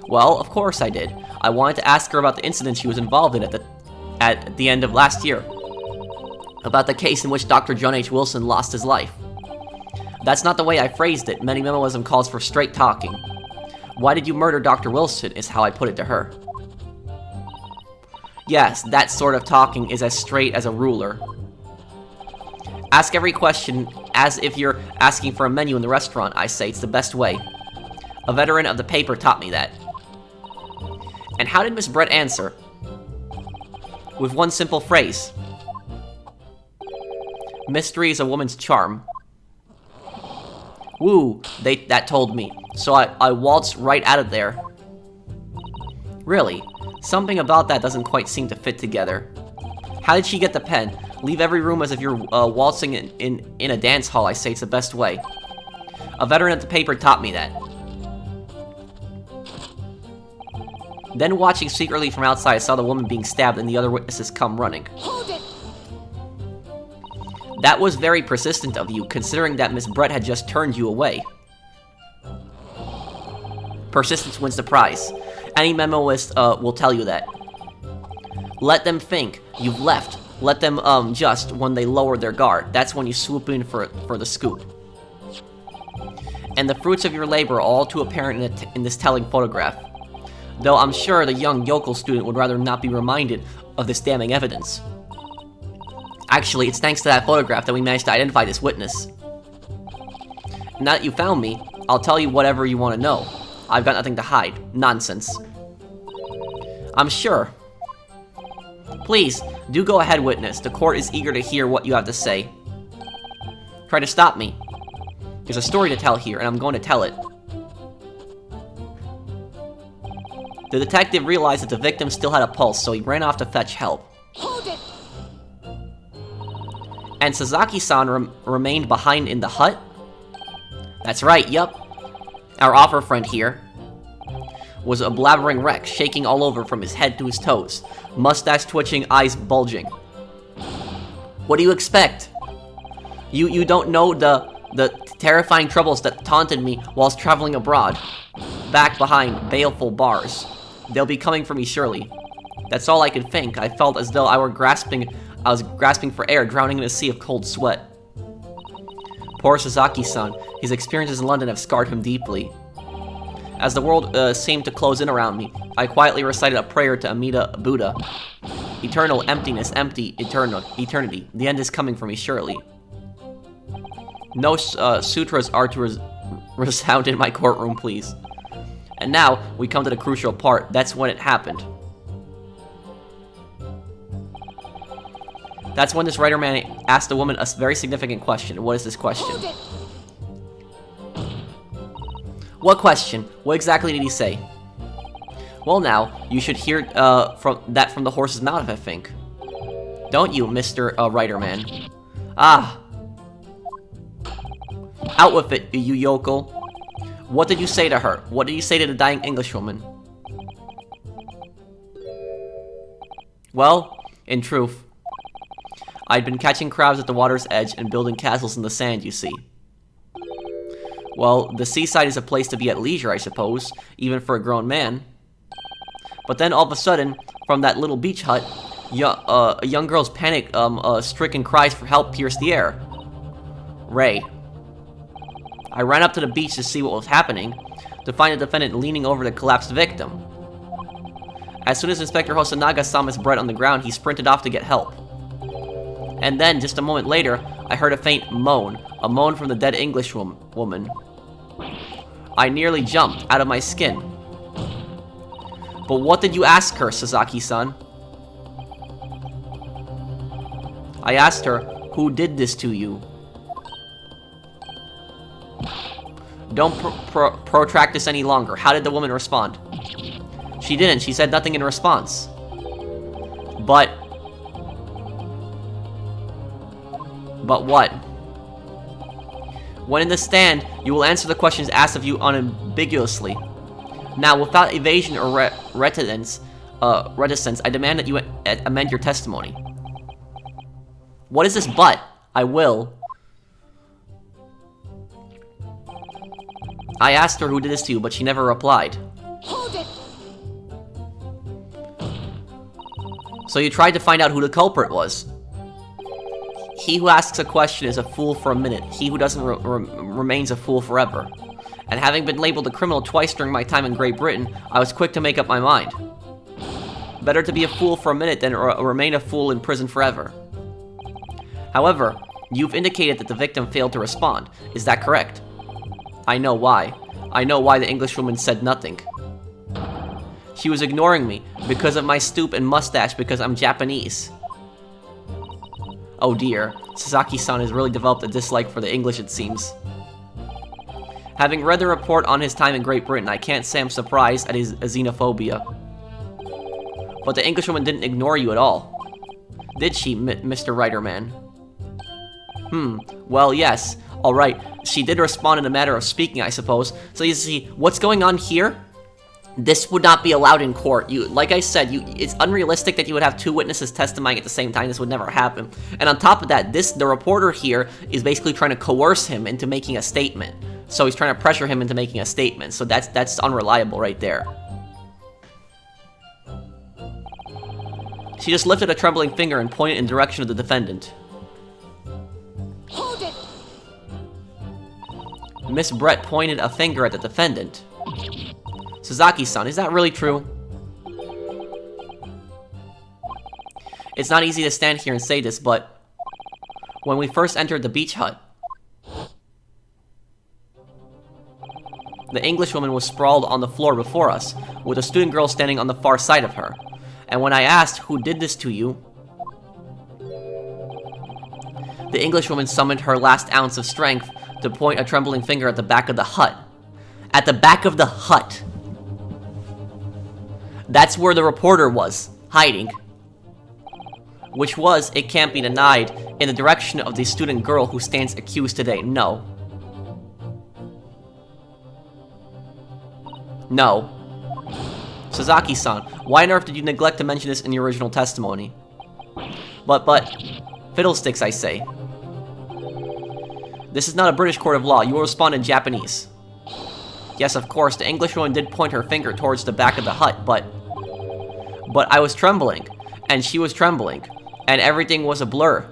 Well, of course I did. I wanted to ask her about the incident she was involved in at the end of last year. About the case in which Dr. John H. Wilson lost his life. That's not the way I phrased it. Many memoism calls for straight talking. Why did you murder Dr. Wilson is how I put it to her. Yes, that sort of talking is as straight as a ruler. Ask every question as if you're asking for a menu in the restaurant, I say. It's the best way. A veteran of the paper taught me that. And how did Miss Brett answer? With one simple phrase. Mystery is a woman's charm. Woo, that told me. So I waltzed right out of there. Really? Something about that doesn't quite seem to fit together. How did she get the pen? Leave every room as if you're waltzing in a dance hall, I say. It's the best way. A veteran at the paper taught me that. Then watching secretly from outside, I saw the woman being stabbed and the other witnesses come running. Hold it! That was very persistent of you, considering that Miss Brett had just turned you away. Persistence wins the prize. Any memoist will tell you that. Let them think you've left. Let them just when they lower their guard. That's when you swoop in for the scoop. And the fruits of your labor are all too apparent in this telling photograph. Though I'm sure the young yokel student would rather not be reminded of this damning evidence. Actually, it's thanks to that photograph that we managed to identify this witness. Now that you found me, I'll tell you whatever you want to know. I've got nothing to hide. Nonsense. I'm sure. Please, do go ahead, witness. The court is eager to hear what you have to say. Try to stop me. There's a story to tell here, and I'm going to tell it. The detective realized that the victim still had a pulse, so he ran off to fetch help. Hold it! And Sasaki-san remained behind in the hut? That's right, yup. Our offer friend here was a blabbering wreck, shaking all over from his head to his toes, mustache twitching, eyes bulging. What do you expect? You don't know the terrifying troubles that taunted me whilst traveling abroad, back behind baleful bars. They'll be coming for me surely. That's all I could think. I felt as though I was grasping for air, drowning in a sea of cold sweat. Poor Sasaki-san. His experiences in London have scarred him deeply. As the world seemed to close in around me, I quietly recited a prayer to Amida Buddha. Eternal emptiness, empty, eternity. The end is coming for me, surely. No sutras are to resound in my courtroom, please. And now, we come to the crucial part. That's when it happened. That's when this writer man asked the woman a very significant question. What is this question? What question? What exactly did he say? Well now, you should hear from the horse's mouth, I think. Don't you, Mr. Writer man? Ah. Out with it, you yokel. What did you say to her? What did you say to the dying Englishwoman? Well, in truth, I'd been catching crabs at the water's edge and building castles in the sand, you see. Well, the seaside is a place to be at leisure, I suppose, even for a grown man. But then all of a sudden, from that little beach hut, a young girl's panic-stricken cries for help pierced the air. Ray. I ran up to the beach to see what was happening, to find the defendant leaning over the collapsed victim. As soon as Inspector Hosanaga saw Miss Brett on the ground, he sprinted off to get help. And then, just a moment later, I heard a faint moan, a moan from the dead English woman. I nearly jumped out of my skin. But what did you ask her, Sasaki-san? I asked her, who did this to you? Don't protract this any longer. How did the woman respond? She didn't. She said nothing in response. But what? When in the stand, you will answer the questions asked of you unambiguously. Now, without evasion or reticence, I demand that you amend your testimony. What is this but? I will. I asked her who did this to you, but she never replied. Hold it! So you tried to find out who the culprit was. He who asks a question is a fool for a minute. He who doesn't remains a fool forever. And having been labeled a criminal twice during my time in Great Britain, I was quick to make up my mind. Better to be a fool for a minute than remain a fool in prison forever. However, you've indicated that the victim failed to respond. Is that correct? I know why. I know why the Englishwoman said nothing. She was ignoring me because of my stoop and mustache because I'm Japanese. Oh dear, Sasaki-san has really developed a dislike for the English, it seems. Having read the report on his time in Great Britain, I can't say I'm surprised at his xenophobia. But the Englishwoman didn't ignore you at all. Did she, Mr. Writer-man? Well, yes. Alright, she did respond in a matter of speaking, I suppose. So you see, what's going on here? This would not be allowed in court. Like I said, it's unrealistic that you would have two witnesses testifying at the same time. This would never happen. And on top of that, the reporter here is basically trying to coerce him into making a statement. So he's trying to pressure him into making a statement. So that's unreliable right there. She just lifted a trembling finger and pointed in the direction of the defendant. Hold it! Miss Brett pointed a finger at the defendant. Sasaki-san, is that really true? It's not easy to stand here and say this, but when we first entered the beach hut, the Englishwoman was sprawled on the floor before us, with a student girl standing on the far side of her. And when I asked, who did this to you? The Englishwoman summoned her last ounce of strength to point a trembling finger at the back of the hut. At the back of the hut. That's where the reporter was, hiding. Which was, it can't be denied, in the direction of the student girl who stands accused today. No. No. Sasaki-san, why on earth did you neglect to mention this in your original testimony? But, fiddlesticks, I say. This is not a British court of law. You will respond in Japanese. Yes, of course, the Englishwoman did point her finger towards the back of the hut, but I was trembling, and she was trembling, and everything was a blur.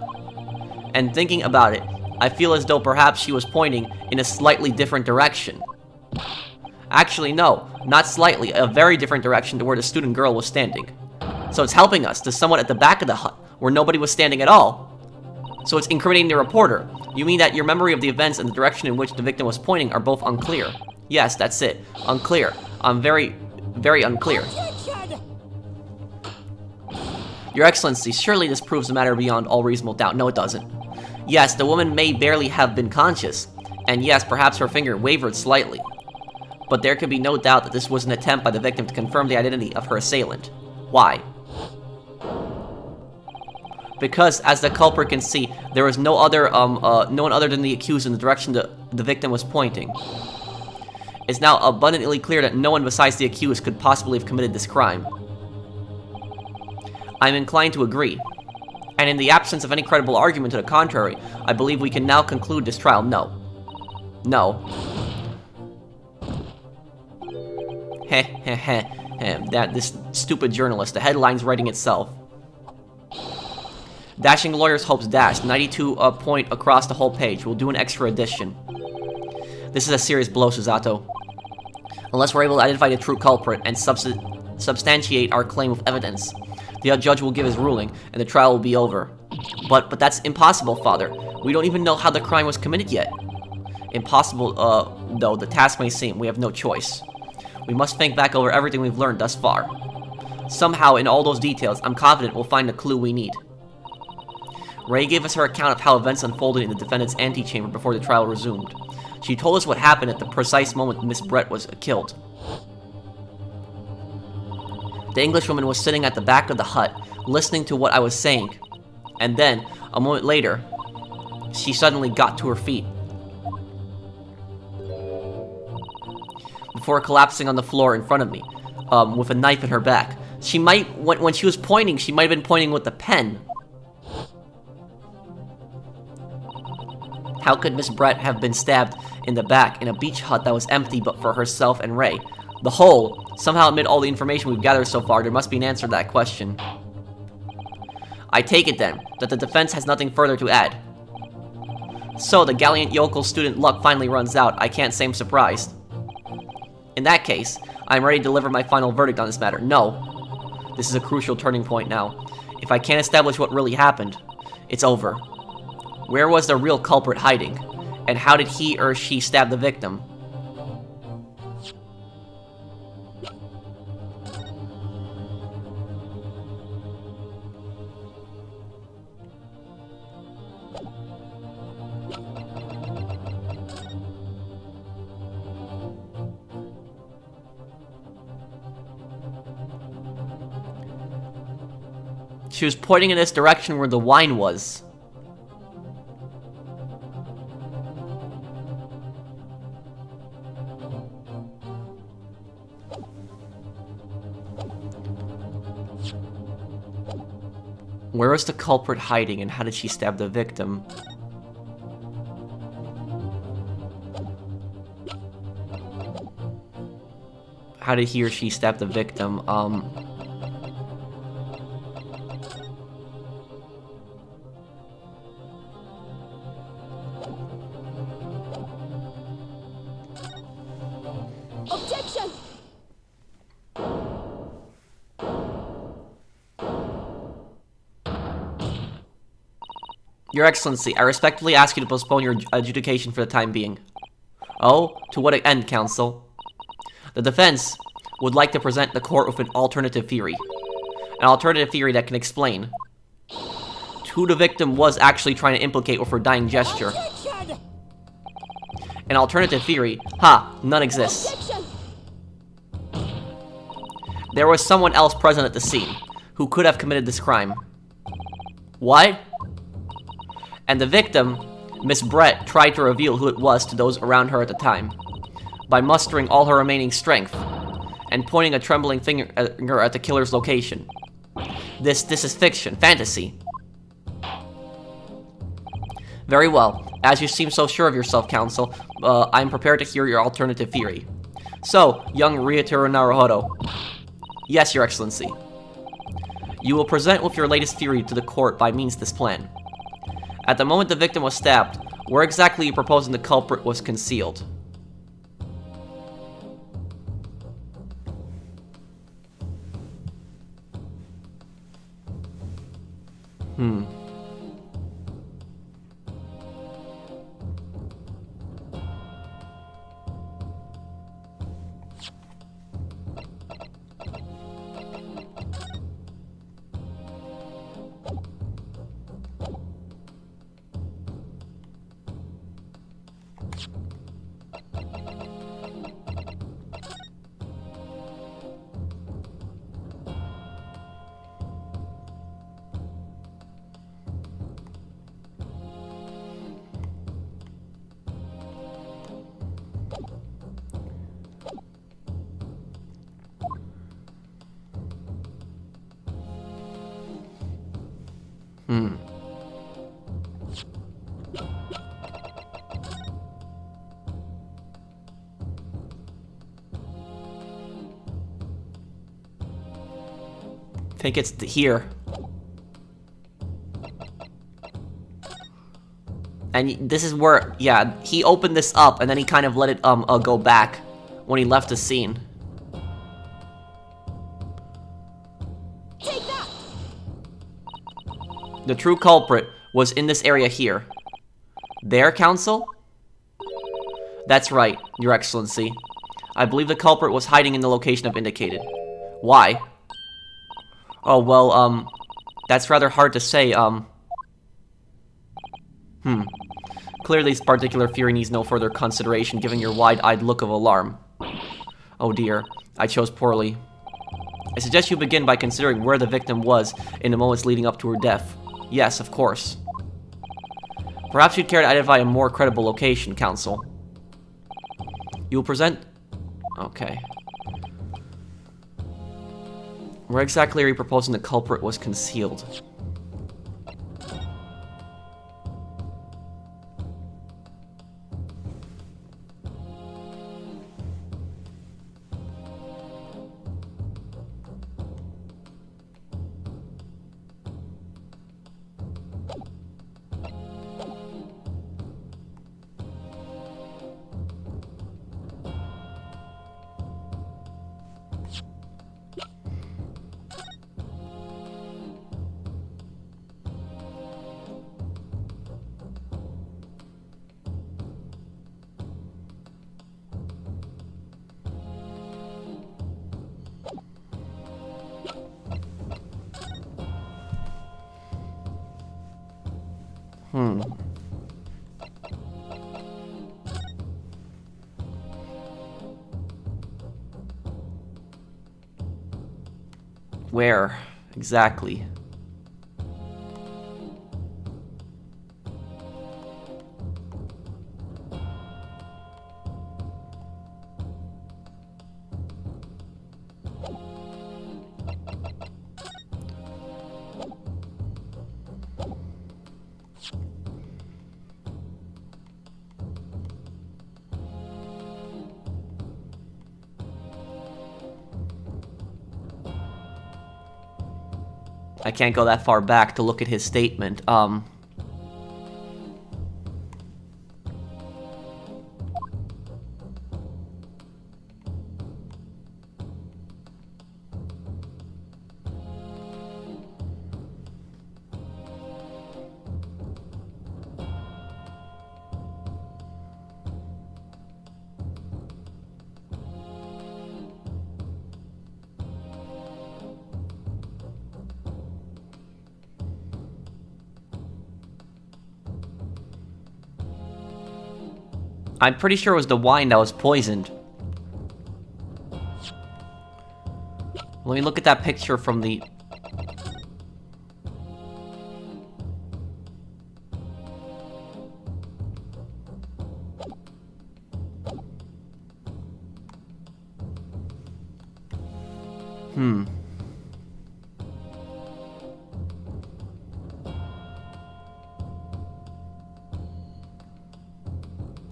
And thinking about it, I feel as though perhaps she was pointing in a slightly different direction. Actually, no, not slightly, a very different direction to where the student girl was standing. So it's helping us to someone at the back of the hut, where nobody was standing at all. So it's incriminating the reporter. You mean that your memory of the events and the direction in which the victim was pointing are both unclear? Yes, that's it. Unclear. I'm very, very unclear. Your Excellency, surely this proves the matter beyond all reasonable doubt. No, it doesn't. Yes, the woman may barely have been conscious, and yes, perhaps her finger wavered slightly. But there can be no doubt that this was an attempt by the victim to confirm the identity of her assailant. Why? Because, as the culprit can see, there was no one other than the accused in the direction the victim was pointing. It's now abundantly clear that no one besides the accused could possibly have committed this crime. I'm inclined to agree. And in the absence of any credible argument to the contrary, I believe we can now conclude this trial. No. No. Heh heh heh. This stupid journalist, the headline's writing itself. Dashing lawyer's hopes dashed. 92 point across the whole page. We'll do an extra edition. This is a serious blow, Susato. Unless we're able to identify the true culprit and substantiate our claim with evidence, the judge will give his ruling, and the trial will be over. But that's impossible, Father. We don't even know how the crime was committed yet. Impossible, though the task may seem, we have no choice. We must think back over everything we've learned thus far. Somehow, in all those details, I'm confident we'll find the clue we need. Ray gave us her account of how events unfolded in the defendant's antechamber before the trial resumed. She told us what happened at the precise moment Miss Brett was killed. The Englishwoman was sitting at the back of the hut, listening to what I was saying. And then, a moment later, she suddenly got to her feet. Before collapsing on the floor in front of me, with a knife in her back. She might, when she was pointing, she might have been pointing with a pen. How could Miss Brett have been stabbed in the back in a beach hut that was empty but for herself and Ray? The whole, somehow amid all the information we've gathered so far, there must be an answer to that question. I take it then, that the defense has nothing further to add. So, the gallant yokel student luck finally runs out. I can't say I'm surprised. In that case, I'm ready to deliver my final verdict on this matter. No. This is a crucial turning point now. If I can't establish what really happened, it's over. Where was the real culprit hiding? And how did he or she stab the victim? She was pointing in this direction where the wine was. Where was the culprit hiding, and how did she stab the victim? How did he or she stab the victim? Objection! Your Excellency, I respectfully ask you to postpone your adjudication for the time being. Oh, to what end, counsel? The defense would like to present the court with an alternative theory. An alternative theory that can explain who the victim was actually trying to implicate with her dying gesture. Objection! An alternative theory? None exists. Objection! There was someone else present at the scene who could have committed this crime. What? And the victim, Miss Brett, tried to reveal who it was to those around her at the time by mustering all her remaining strength and pointing a trembling finger at the killer's location. This is fiction, fantasy. Very well. As you seem so sure of yourself, counsel, I'm prepared to hear your alternative theory. So, young Ryotaro Naruhodo. Yes, Your Excellency. You will present with your latest theory to the court by means of this plan. At the moment the victim was stabbed, where exactly are you proposing the culprit was concealed? think it's here. And this is where, yeah, he opened this up and then he kind of let it go back when he left the scene. Take that! The true culprit was in this area here. There, Counsel? That's right, Your Excellency. I believe the culprit was hiding in the location I've indicated. Why? Oh, well, that's rather hard to say, Clearly this particular theory needs no further consideration, given your wide-eyed look of alarm. Oh dear, I chose poorly. I suggest you begin by considering where the victim was in the moments leading up to her death. Yes, of course. Perhaps you'd care to identify a more credible location, Counsel. You will present... Okay. Where exactly are you proposing the culprit was concealed? Where exactly? I can't go that far back to look at his statement. I'm pretty sure it was the wine that was poisoned. Let me look at that picture from the...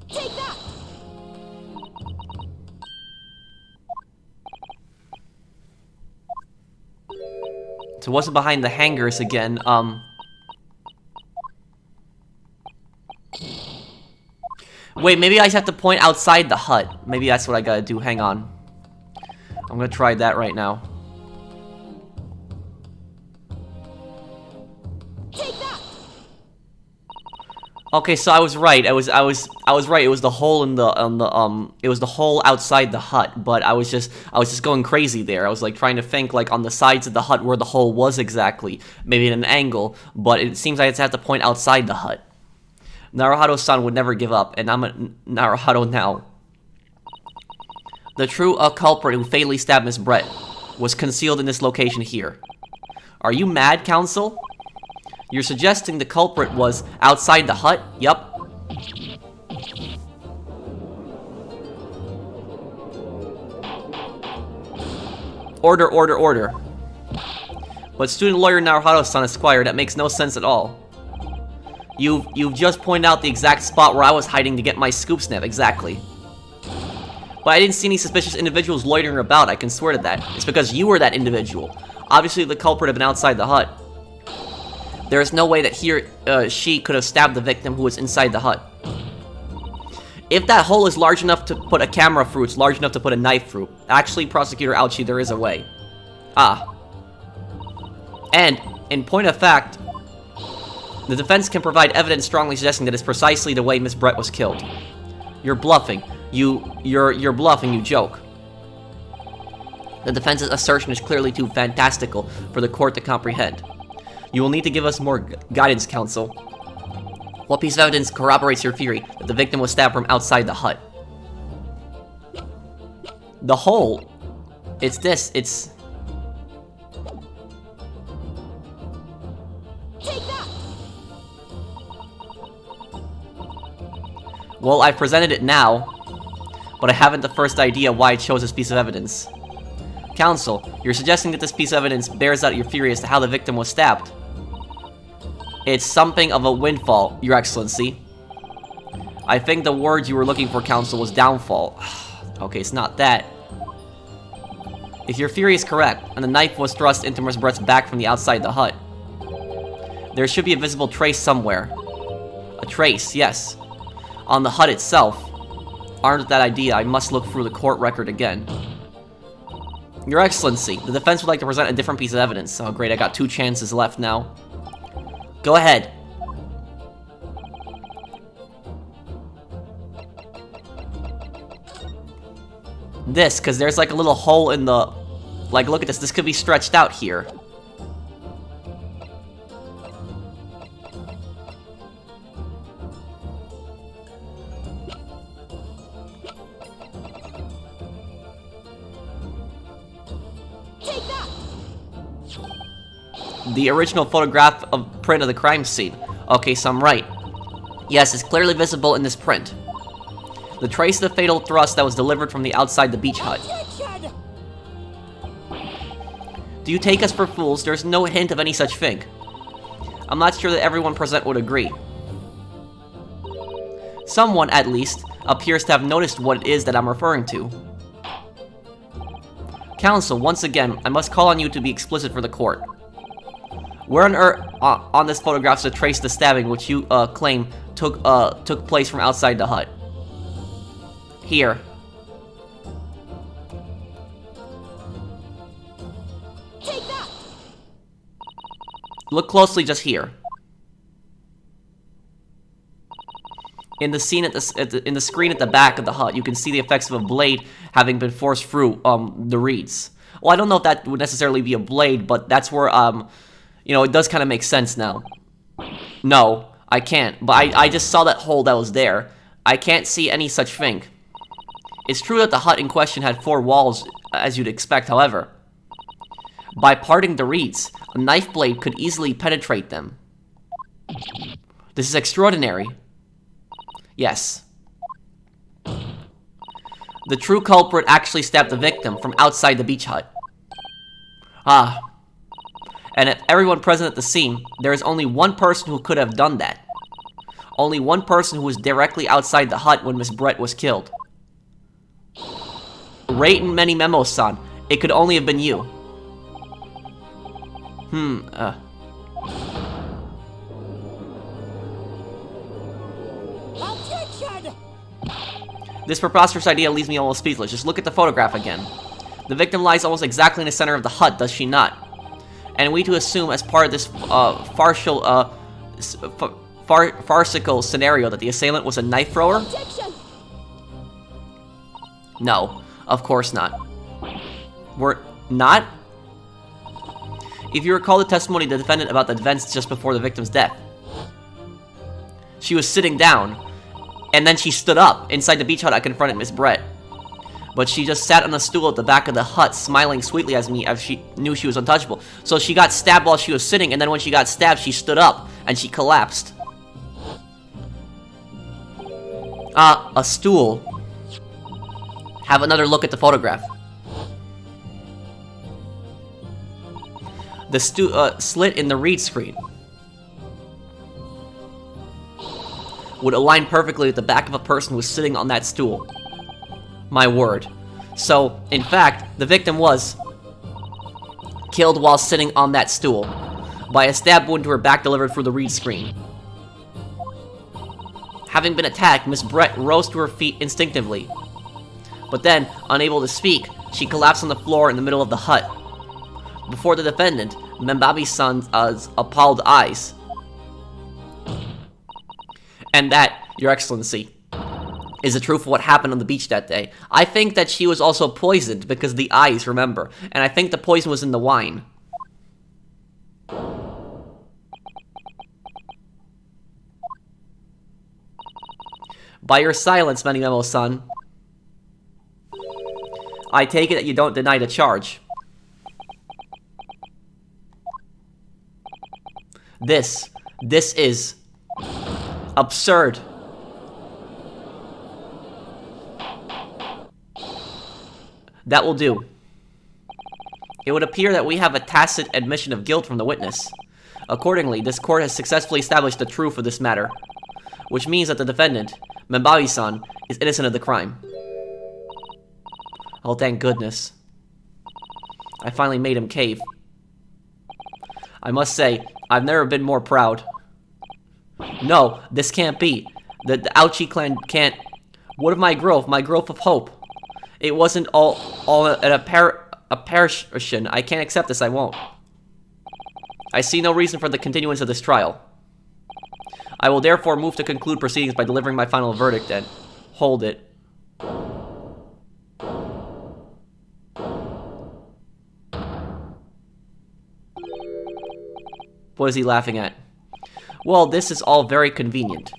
Take that! So what's behind the hangers again? Wait, maybe I just have to point outside the hut. Maybe that's what I gotta do. Hang on. I'm gonna try that right now. Take that! Okay, so I was right. I was right. It was the hole in the it was the hole outside the hut, but I was just going crazy there. I was like trying to think like on the sides of the hut where the hole was exactly, maybe at an angle, but it seems like I just have to point outside the hut. Naruhado-san would never give up, and I'm a Naruhado now. The true culprit who fatally stabbed Miss Brett was concealed in this location here. Are you mad, Counsel? You're suggesting the culprit was outside the hut? Yup. Order, order, order. But student lawyer Naruhado-san Esquire, that makes no sense at all. You've just pointed out the exact spot where I was hiding to get my scoop snap, exactly. But But I didn't see any suspicious individuals loitering about, I can swear to that. It's because you were that individual. Obviously, the culprit had been outside the hut. There is no way that she could have stabbed the victim who was inside the hut. If that hole is large enough to put a camera through, it's large enough to put a knife through. Actually, Prosecutor Ouchie, there is a way. Ah. And, in point of fact, the defense can provide evidence strongly suggesting that it's precisely the way Miss Brett was killed. You're bluffing. You're bluffing, you joke. The defense's assertion is clearly too fantastical for the court to comprehend. You will need to give us more guidance, counsel. What piece of evidence corroborates your theory that the victim was stabbed from outside the hut? The hole. It's this. It's... Take that! Well, I've presented it now, but I haven't the first idea why I chose this piece of evidence. Counsel, you're suggesting that this piece of evidence bears out your theory as to how the victim was stabbed. It's something of a windfall, Your Excellency. I think the word you were looking for, counsel, was downfall. Okay, it's not that. If your theory is correct, and the knife was thrust into Miss Brett's back from the outside the hut, there should be a visible trace somewhere. A trace, yes. On the hut itself. Armed with that idea, I must look through the court record again. Your Excellency, the defense would like to present a different piece of evidence. Oh great, I got 2 chances left now. Go ahead. This, because there's like a little hole in the... Like, look at this. This could be stretched out here. Take that! The original photograph of print of the crime scene. Okay, so I'm right. Yes, it's clearly visible in this print. The trace of the fatal thrust that was delivered from the outside the beach hut. Objection! Do you take us for fools? There's no hint of any such thing. I'm not sure that everyone present would agree. Someone, at least, appears to have noticed what it is that I'm referring to. Counsel, once again, I must call on you to be explicit for the court. Where on earth on this photograph is a trace of the stabbing which you claim took place from outside the hut? Here. Take that! Look closely just here. In the scene in the screen at the back of the hut, you can see the effects of a blade having been forced through the reeds. Well, I don't know if that would necessarily be a blade, but that's where you know, it does kind of make sense now. No, I can't. But I just saw that hole that was there. I can't see any such thing. It's true that the hut in question had 4 walls, as you'd expect, however. By parting the reeds, a knife blade could easily penetrate them. This is extraordinary. Yes. The true culprit actually stabbed the victim from outside the beach hut. Ah. And if everyone present at the scene, there is only one person who could have done that. Only one person who was directly outside the hut when Miss Brett was killed. Rate in many memos-san. It could only have been you. Objection! This preposterous idea leaves me almost speechless. Just look at the photograph again. The victim lies almost exactly in the center of the hut, does she not? And we to assume as part of this farcical scenario that the assailant was a knife thrower? Objection! No, of course not. We're not? If you recall the testimony of the defendant about the events just before the victim's death. She was sitting down, and then she stood up inside the beach hut. I confronted Miss Brett. But she just sat on a stool at the back of the hut, smiling sweetly at me as she knew she was untouchable. So she got stabbed while she was sitting, and then when she got stabbed, she stood up, and she collapsed. A stool. Have another look at the photograph. The slit in the reed screen would align perfectly with the back of a person who was sitting on that stool. My word. So, in fact, the victim was killed while sitting on that stool by a stab wound to her back delivered through the reed screen. Having been attacked, Miss Brett rose to her feet instinctively. But then, unable to speak, she collapsed on the floor in the middle of the hut. Before the defendant, Membabi-san's appalled eyes. And that, Your Excellency, is the truth of what happened on the beach that day. I think that she was also poisoned because of the eyes, remember. And I think the poison was in the wine. By your silence, Memo-san, I take it that you don't deny the charge. This is absurd. That will do. It would appear that we have a tacit admission of guilt from the witness. Accordingly, this court has successfully established the truth of this matter, which means that the defendant, Membabi-san, is innocent of the crime. Oh, thank goodness. I finally made him cave. I must say, I've never been more proud. No, this can't be. The Ouchi clan can't... What of my growth of hope? It wasn't all an apparition. I can't accept this, I won't. I see no reason for the continuance of this trial. I will therefore move to conclude proceedings by delivering my final verdict then. Hold it. What is he laughing at? Well, this is all very convenient.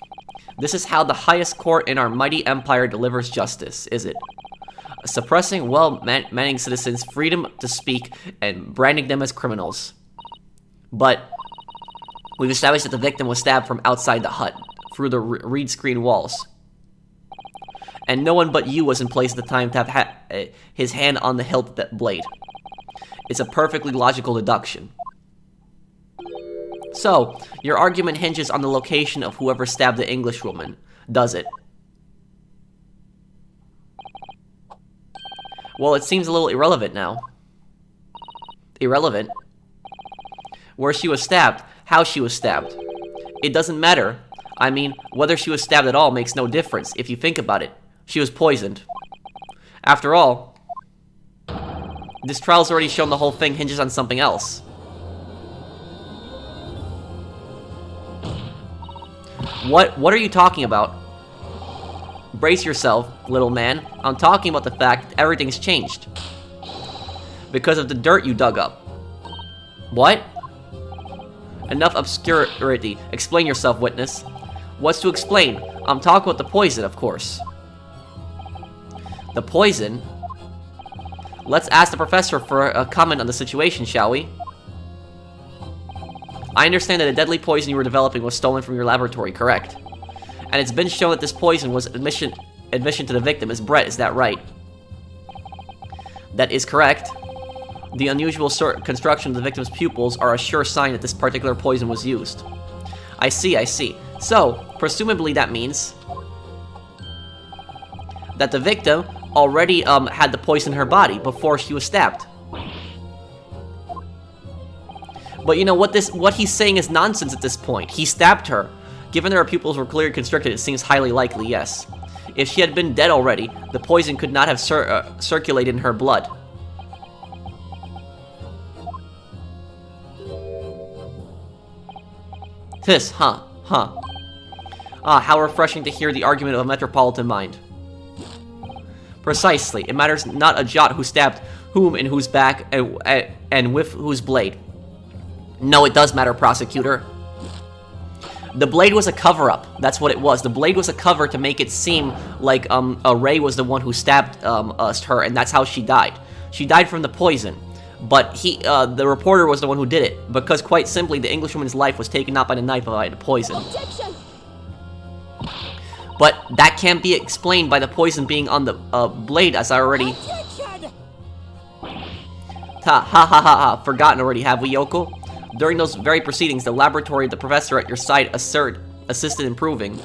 This is how the highest court in our mighty empire delivers justice, is it? Suppressing well-meaning citizens' freedom to speak and branding them as criminals. But we've established that the victim was stabbed from outside the hut, through the reed screen walls. And no one but you was in place at the time to have his hand on the hilt of that blade. It's a perfectly logical deduction. So, your argument hinges on the location of whoever stabbed the Englishwoman, does it? Well, it seems a little irrelevant now. Irrelevant? Where she was stabbed, how she was stabbed. It doesn't matter. I mean, whether she was stabbed at all makes no difference, if you think about it. She was poisoned. After all, this trial's already shown the whole thing hinges on something else. What are you talking about? Brace yourself, little man. I'm talking about the fact that everything's changed. Because of the dirt you dug up. What? Enough obscurity. Explain yourself, witness. What's to explain? I'm talking about the poison, of course. The poison? Let's ask the professor for a comment on the situation, shall we? I understand that the deadly poison you were developing was stolen from your laboratory, correct? And it's been shown that this poison was admission to the victim, Miss Brett, is that right? That is correct. The unusual construction of the victim's pupils are a sure sign that this particular poison was used. I see, I see. So, presumably that means that the victim already had the poison in her body before she was stabbed. But you know, what he's saying is nonsense at this point. He stabbed her. Given that her pupils were clearly constricted, it seems highly likely, yes. If she had been dead already, the poison could not have circulated in her blood. Huh. Ah, how refreshing to hear the argument of a metropolitan mind. Precisely. It matters not a jot who stabbed whom in whose back and with whose blade. No, it does matter, prosecutor. The blade was a cover-up. That's what it was. The blade was a cover to make it seem like Ray was the one who stabbed her, and that's how she died. She died from the poison. But the reporter was the one who did it, because quite simply, the Englishwoman's life was taken not by the knife, but by the poison. Objection! But that can't be explained by the poison being on the blade, as I already... Objection! Ha. Forgotten already, have we, Yoko? During those very proceedings, the laboratory of the professor at your side assisted in proving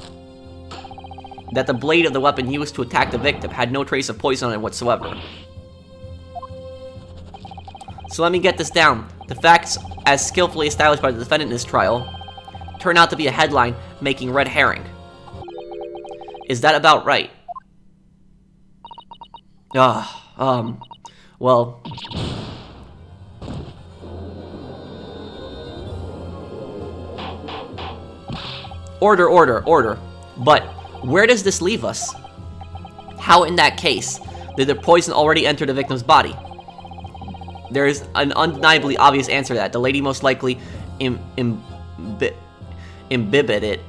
that the blade of the weapon used to attack the victim had no trace of poison on it whatsoever. So let me get this down. The facts, as skillfully established by the defendant in this trial, turn out to be a headline making red herring. Is that about right? Well... Order. But where does this leave us? How, in that case, did the poison already enter the victim's body? There is an undeniably obvious answer to that. The lady most likely imbibed it.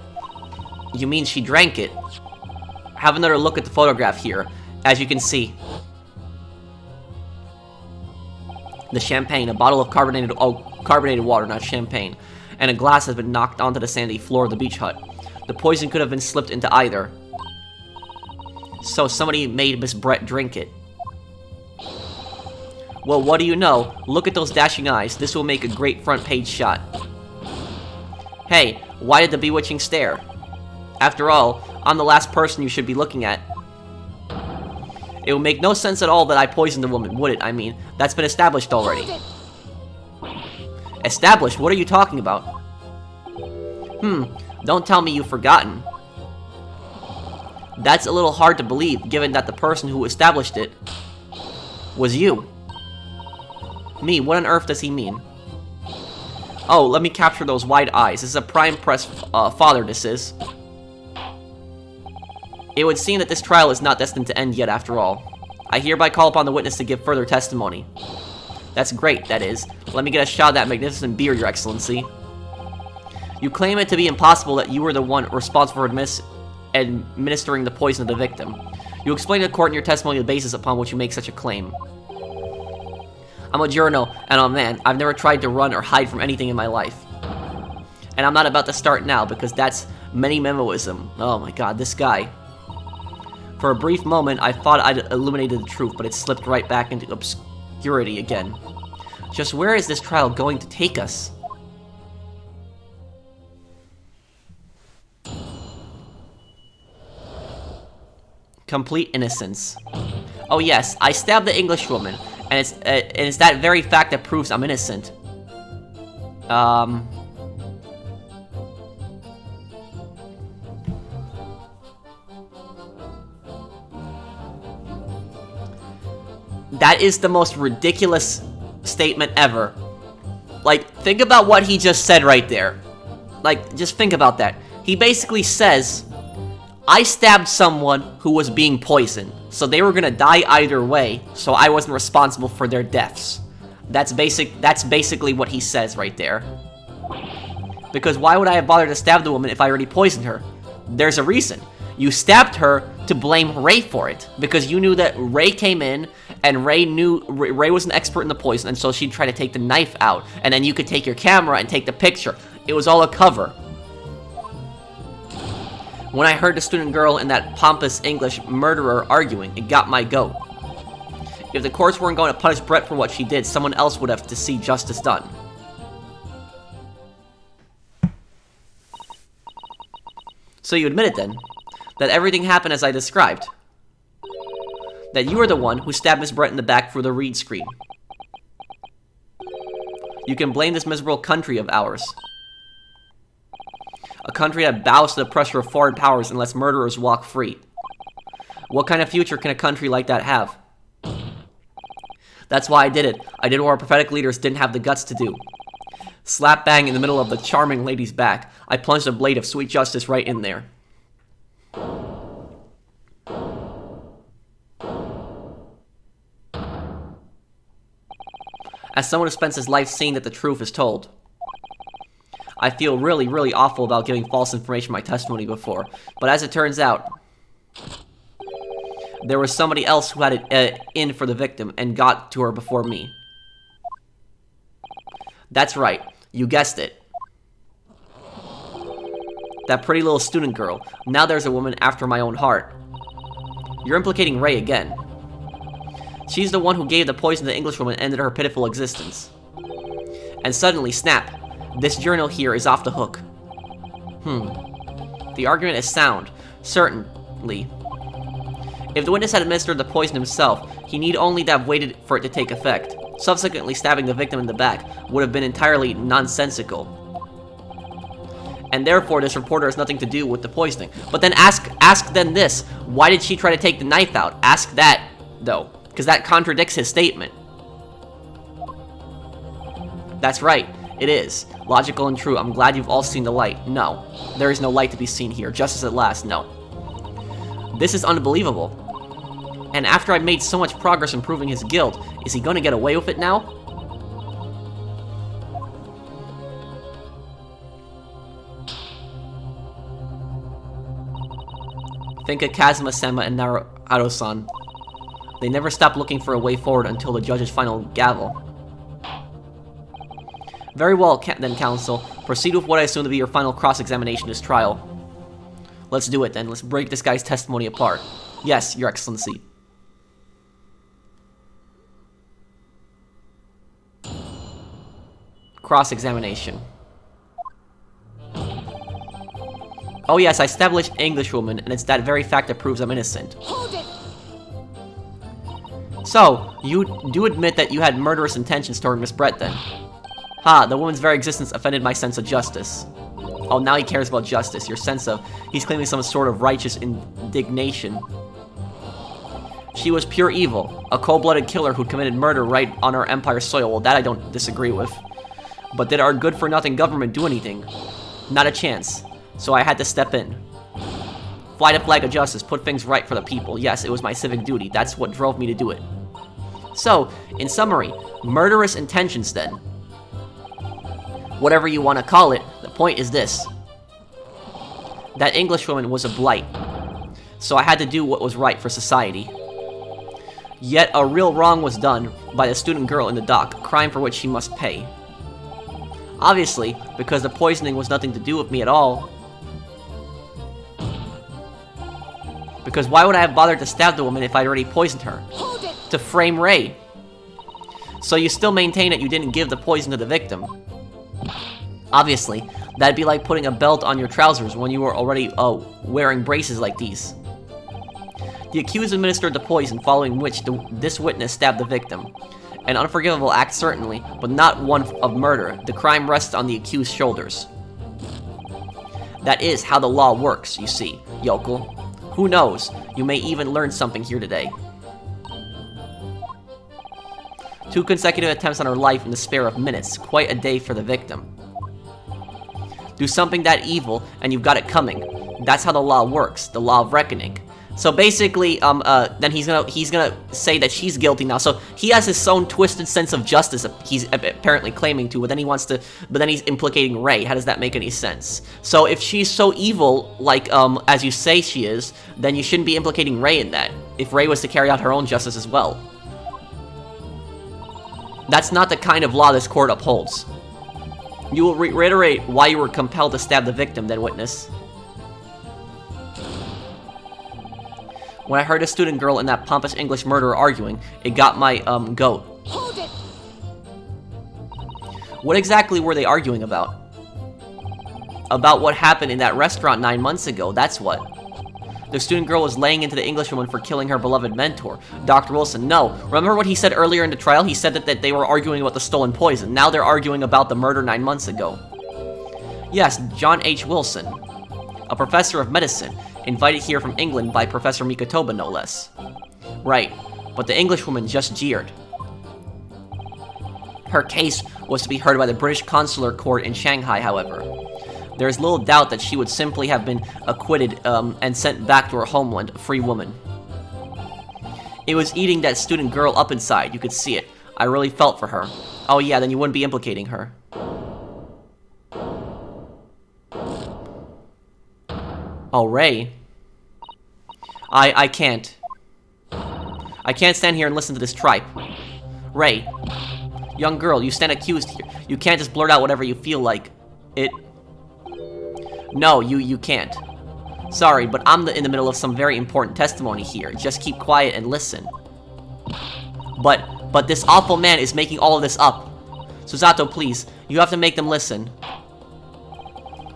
You mean she drank it? Have another look at the photograph here. As you can see, the champagne, a bottle of carbonated water, not champagne, and a glass has been knocked onto the sandy floor of the beach hut. The poison could have been slipped into either. So somebody made Miss Brett drink it. Well, what do you know? Look at those dashing eyes. This will make a great front page shot. Hey, why did the bewitching stare? After all, I'm the last person you should be looking at. It would make no sense at all that I poisoned the woman, would it? I mean, that's been established already. Established? What are you talking about? Don't tell me you've forgotten. That's a little hard to believe, given that the person who established it was you. Me, what on earth does he mean? Oh, let me capture those wide eyes. This is a prime press father, this is. It would seem that this trial is not destined to end yet after all. I hereby call upon the witness to give further testimony. That's great, that is. Let me get a shot of that magnificent beer, Your Excellency. You claim it to be impossible that you were the one responsible for administering the poison to the victim. You explain to the court in your testimony the basis upon which you make such a claim. I'm a journo, and I'm a man. I've never tried to run or hide from anything in my life. And I'm not about to start now, because that's many memoism. Oh my god, this guy. For a brief moment, I thought I'd illuminated the truth, but it slipped right back into obscurity again. Just where is this trial going to take us? Complete innocence. Oh yes, I stabbed the English woman, and it's that very fact that proves I'm innocent. That is the most ridiculous statement ever. Like, think about what he just said right there. Like, just think about that. He basically says, I stabbed someone who was being poisoned, so they were gonna die either way, so I wasn't responsible for their deaths. That's basically what he says right there. Because why would I have bothered to stab the woman if I already poisoned her? There's a reason. You stabbed her to blame Ray for it, because you knew that Ray came in, and Ray was an expert in the poison, and so she'd try to take the knife out, and then you could take your camera and take the picture. It was all a cover. When I heard the student girl and that pompous English murderer arguing, it got my goat. If the courts weren't going to punish Brett for what she did, someone else would have to see justice done. So you admit it then, that everything happened as I described. That you were the one who stabbed Miss Brett in the back through the reed screen. You can blame this miserable country of ours. A country that bows to the pressure of foreign powers and lets murderers walk free. What kind of future can a country like that have? That's why I did it. I did what our prophetic leaders didn't have the guts to do. Slap bang in the middle of the charming lady's back, I plunged a blade of sweet justice right in there. As someone who spends his life seeing that the truth is told, I feel really, really awful about giving false information in my testimony before, but as it turns out, there was somebody else who had it in for the victim and got to her before me. That's right, you guessed it. That pretty little student girl. Now there's a woman after my own heart. You're implicating Ray again. She's the one who gave the poison to the Englishwoman and ended her pitiful existence. And suddenly, snap, this journal here is off the hook. The argument is sound, certain, efficiently. If the witness had administered the poison himself, he need only to have waited for it to take effect. Subsequently stabbing the victim in the back would have been entirely nonsensical. And therefore, this reporter has nothing to do with the poisoning. But then ask then this. Why did she try to take the knife out? Ask that, though. Because that contradicts his statement. That's right. It is. Logical and true. I'm glad you've all seen the light. No. There is no light to be seen here. Justice at last. No. This is unbelievable. And after I made so much progress in proving his guilt, is he gonna get away with it now? Think of Kazuma-sama and Naruto-san. They never stop looking for a way forward until the judge's final gavel. Very well, then, counsel. Proceed with what I assume to be your final cross-examination in this trial. Let's do it, then. Let's break this guy's testimony apart. Yes, Your Excellency. Cross-examination. Oh yes, I established Englishwoman, and it's that very fact that proves I'm innocent. Hold it! So, you do admit that you had murderous intentions toward Miss Brett, then? Ha, the woman's very existence offended my sense of justice. Oh, now he cares about justice, your sense of... He's claiming some sort of righteous indignation. She was pure evil, a cold-blooded killer who committed murder right on our Empire's soil. Well, that I don't disagree with. But did our good-for-nothing government do anything? Not a chance. So I had to step in. Fly the flag of justice, put things right for the people. Yes, it was my civic duty. That's what drove me to do it. So, in summary, murderous intentions then. Whatever you want to call it, the point is this. That Englishwoman was a blight. So I had to do what was right for society. Yet a real wrong was done by the student girl in the dock, a crime for which she must pay. Obviously, because the poisoning was nothing to do with me at all. Because why would I have bothered to stab the woman if I'd already poisoned her? Hold it! To frame Ray. So you still maintain that you didn't give the poison to the victim. Obviously, that'd be like putting a belt on your trousers when you were already, wearing braces like these. The accused administered the poison, following which this witness stabbed the victim. An unforgivable act, certainly, but not one of murder. The crime rests on the accused's shoulders. That is how the law works, you see, yokel. Who knows? You may even learn something here today. 2 consecutive attempts on her life in the spare of minutes. Quite a day for the victim. Do something that evil, and you've got it coming. That's how the law works, the law of reckoning. So basically, then he's gonna say that she's guilty now. So he has his own twisted sense of justice he's apparently claiming to, but then he's implicating Ray. How does that make any sense? So if she's so evil, like, as you say she is, then you shouldn't be implicating Ray in that. If Ray was to carry out her own justice as well. That's not the kind of law this court upholds. You will reiterate why you were compelled to stab the victim, then, witness. When I heard a student girl and that pompous English murderer arguing, it got my, goat. Hold it! What exactly were they arguing about? About what happened in that restaurant 9 months ago, that's what. The student girl was laying into the Englishwoman for killing her beloved mentor, Dr. Wilson. No, remember what he said earlier in the trial? He said that they were arguing about the stolen poison. Now they're arguing about the murder 9 months ago. Yes, John H. Wilson, a professor of medicine, invited here from England by Professor Mikotoba, no less. Right, but the Englishwoman just jeered. Her case was to be heard by the British Consular Court in Shanghai, however. There is little doubt that she would simply have been acquitted and sent back to her homeland, a free woman. It was eating that student girl up inside, you could see it. I really felt for her. Oh yeah, then you wouldn't be implicating her. Oh, Ray. I can't. I can't stand here and listen to this tripe. Ray. Young girl, you stand accused here. You can't just blurt out whatever you feel like. No, you can't. Sorry, but I'm in the middle of some very important testimony here. Just keep quiet and listen. But this awful man is making all of this up. Susato, please. You have to make them listen.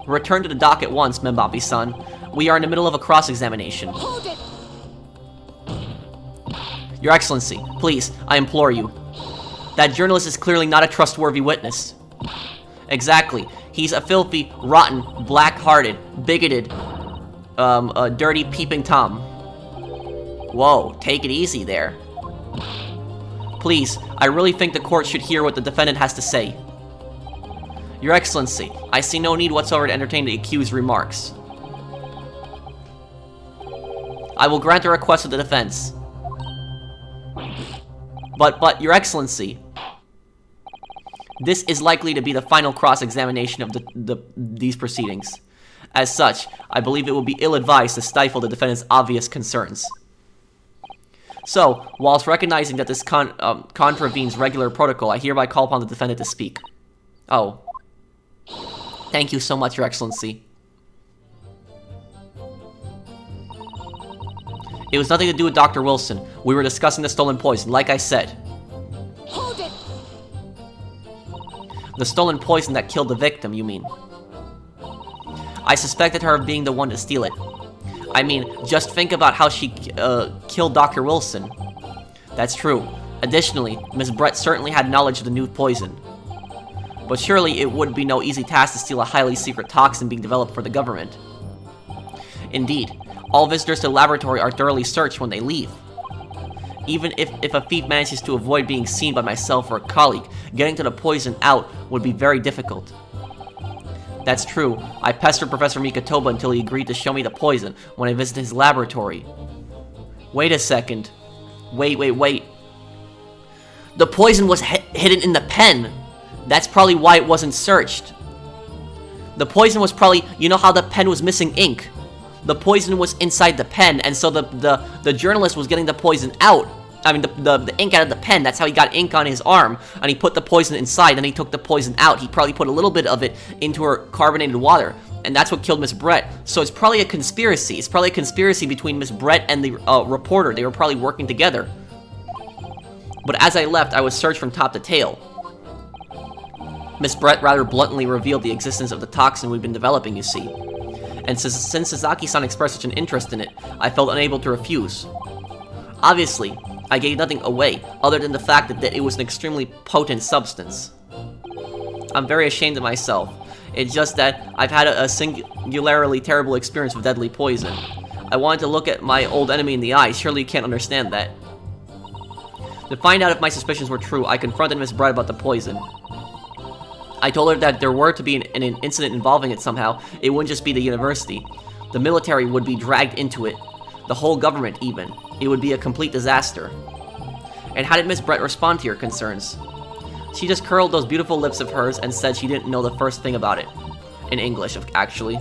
Return to the dock at once, Membabi-san. We are in the middle of a cross-examination. Hold it! Your Excellency, please, I implore you. That journalist is clearly not a trustworthy witness. Exactly. He's a filthy, rotten, black-hearted, bigoted, dirty peeping Tom. Whoa, take it easy there. Please, I really think the court should hear what the defendant has to say. Your Excellency, I see no need whatsoever to entertain the accused's remarks. I will grant the request of the defense. But, Your Excellency, this is likely to be the final cross-examination of these proceedings. As such, I believe it will be ill-advised to stifle the defendant's obvious concerns. So, whilst recognizing that this contravenes regular protocol, I hereby call upon the defendant to speak. Oh. Thank you so much, Your Excellency. It was nothing to do with Dr. Wilson. We were discussing the stolen poison, like I said. Hold it! The stolen poison that killed the victim, you mean? I suspected her of being the one to steal it. I mean, just think about how she killed Dr. Wilson. That's true. Additionally, Miss Brett certainly had knowledge of the new poison. But surely it would be no easy task to steal a highly secret toxin being developed for the government. Indeed, all visitors to the laboratory are thoroughly searched when they leave. Even if a thief manages to avoid being seen by myself or a colleague, getting to the poison out would be very difficult. That's true. I pestered Professor Mikatoba until he agreed to show me the poison when I visited his laboratory. Wait a second. Wait. The poison was hidden in the pen. That's probably why it wasn't searched. The poison was probably... You know how the pen was missing ink? The poison was inside the pen, and so the journalist was getting the poison out. I mean, the ink out of the pen. That's how he got ink on his arm, and he put the poison inside, and he took the poison out. He probably put a little bit of it into her carbonated water, and that's what killed Miss Brett. So it's probably a conspiracy. It's probably a conspiracy between Miss Brett and the reporter. They were probably working together. But as I left, I was searched from top to tail. Miss Brett rather bluntly revealed the existence of the toxin we've been developing, you see. And since Sasaki-san expressed such an interest in it, I felt unable to refuse. Obviously, I gave nothing away, other than the fact that it was an extremely potent substance. I'm very ashamed of myself. It's just that I've had a singularly terrible experience with deadly poison. I wanted to look at my old enemy in the eye. Surely you can't understand that. To find out if my suspicions were true, I confronted Miss Brett about the poison. I told her that if there were to be an incident involving it somehow, it wouldn't just be the university. The military would be dragged into it. The whole government, even. It would be a complete disaster. And how did Miss Brett respond to your concerns? She just curled those beautiful lips of hers and said she didn't know the first thing about it. In English, actually.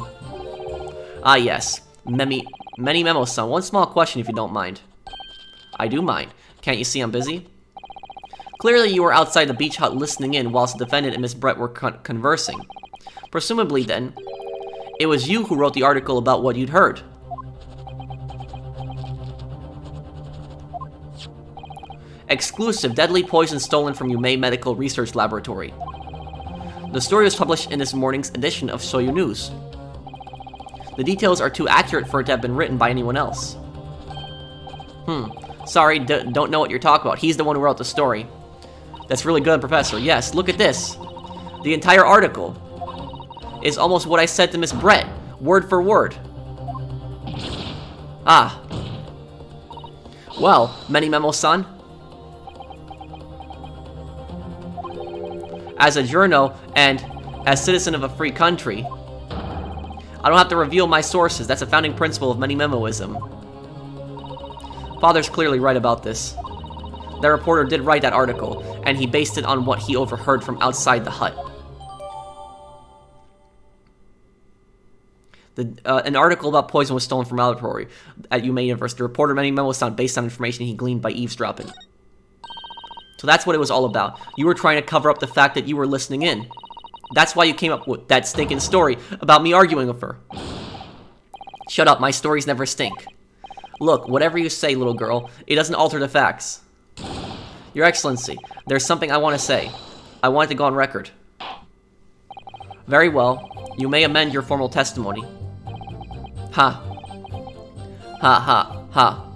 Ah, yes. Many memos, son. One small question, if you don't mind. I do mind. Can't you see I'm busy? Clearly, you were outside the beach hut listening in whilst the defendant and Miss Brett were conversing. Presumably, then, it was you who wrote the article about what you'd heard. Exclusive deadly poison stolen from Yumei Medical Research Laboratory. The story was published in this morning's edition of Soyu News. The details are too accurate for it to have been written by anyone else. Sorry, don't know what you're talking about. He's the one who wrote the story. That's really good, Professor. Yes, look at this. The entire article is almost what I said to Miss Brett, word for word. Ah. Well, many memo-san. As a journo and as citizen of a free country, I don't have to reveal my sources. That's a founding principle of many memoism. Father's clearly right about this. The reporter did write that article, and he based it on what he overheard from outside the hut. An article about poison was stolen from a laboratory at Yumei University. The reporter many memos sound based on information he gleaned by eavesdropping. So that's what it was all about. You were trying to cover up the fact that you were listening in. That's why you came up with that stinking story about me arguing with her. Shut up, my stories never stink. Look, whatever you say, little girl, it doesn't alter the facts. Your Excellency, there's something I want to say. I want it to go on record. Very well. You may amend your formal testimony. Ha. Ha ha ha.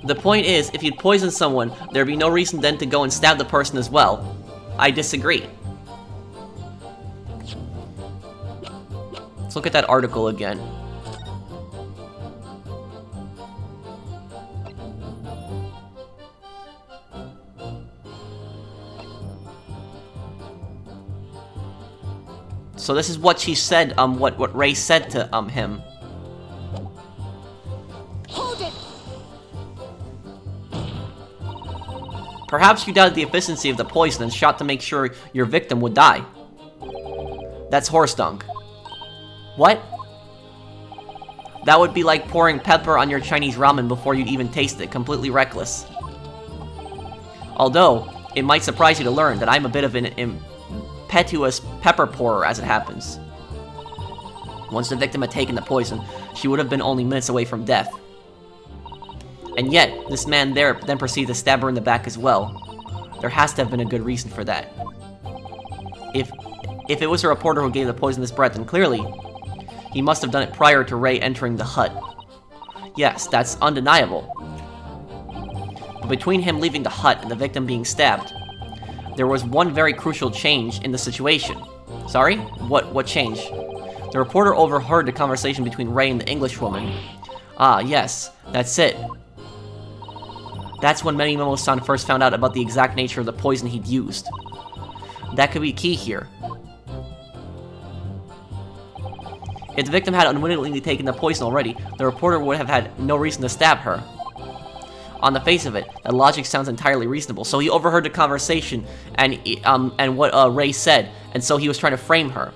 The point is, if you'd poison someone, there'd be no reason then to go and stab the person as well. I disagree. Let's look at that article again. So this is what she said, what Ray said to, him. Hold it. Perhaps you doubted the efficiency of the poison and shot to make sure your victim would die. That's horse dung. What? That would be like pouring pepper on your Chinese ramen before you'd even taste it, completely reckless. Although, it might surprise you to learn that I'm a bit of an impetuous pepper pourer as it happens. Once the victim had taken the poison, she would have been only minutes away from death. And yet, this man there then proceeded to stab her in the back as well. There has to have been a good reason for that. If it was a reporter who gave the poisonous breath, then clearly, he must have done it prior to Ray entering the hut. Yes, that's undeniable. But between him leaving the hut and the victim being stabbed, there was one very crucial change in the situation. Sorry? What change? The reporter overheard the conversation between Ray and the Englishwoman. Ah, yes, that's it. That's when Menimomo-san first found out about the exact nature of the poison he'd used. That could be key here. If the victim had unwittingly taken the poison already, the reporter would have had no reason to stab her. On the face of it, that logic sounds entirely reasonable. So he overheard the conversation and what Ray said, and so he was trying to frame her.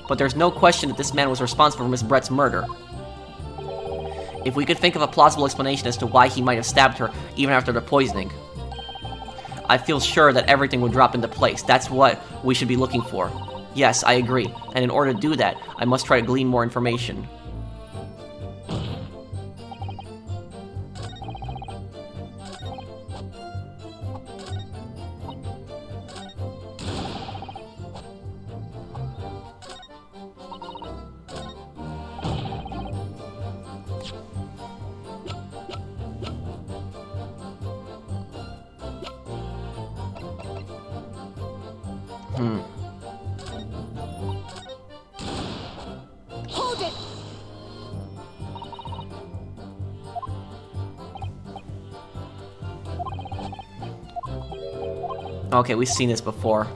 But there's no question that this man was responsible for Miss Brett's murder. If we could think of a plausible explanation as to why he might have stabbed her even after the poisoning, I feel sure that everything would drop into place. That's what we should be looking for. Yes, I agree. And in order to do that, I must try to glean more information. Hold it. Okay, we've seen this before.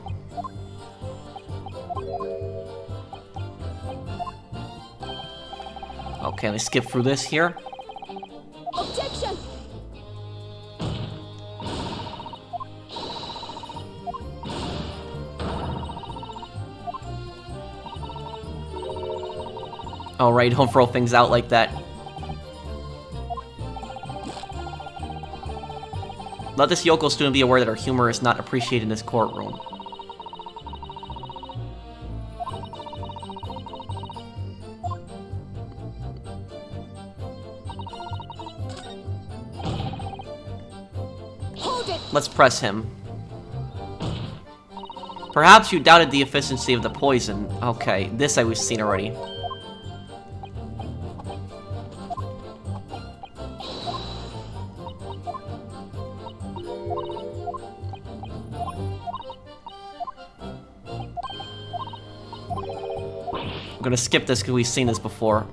Okay, let's skip through this here. Objection. Alright, don't throw things out like that. Let this Yoko student be aware that her humor is not appreciated in this courtroom. Hold it. Let's press him. Perhaps you doubted the efficiency of the poison. Okay, this we've seen already. I'm gonna skip this because we've seen this before.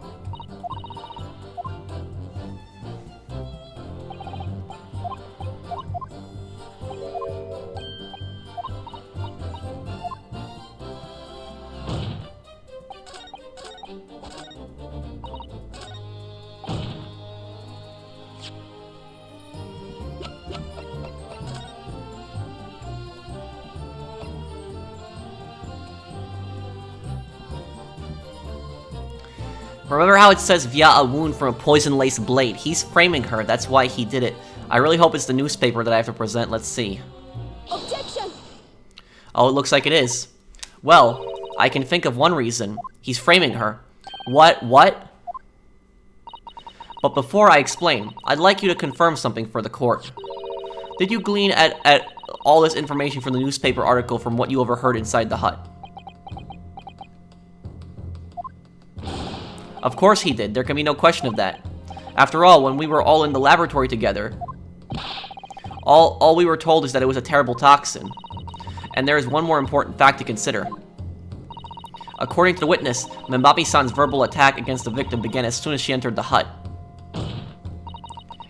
Remember how it says via a wound from a poison-laced blade? He's framing her, that's why he did it. I really hope it's the newspaper that I have to present, let's see. Objection. Oh, it looks like it is. Well, I can think of one reason. He's framing her. What? But before I explain, I'd like you to confirm something for the court. Did you glean at all this information from the newspaper article from what you overheard inside the hut? Of course he did. There can be no question of that. After all, when we were all in the laboratory together, all we were told is that it was a terrible toxin. And there is one more important fact to consider. According to the witness, Membabi-san's verbal attack against the victim began as soon as she entered the hut.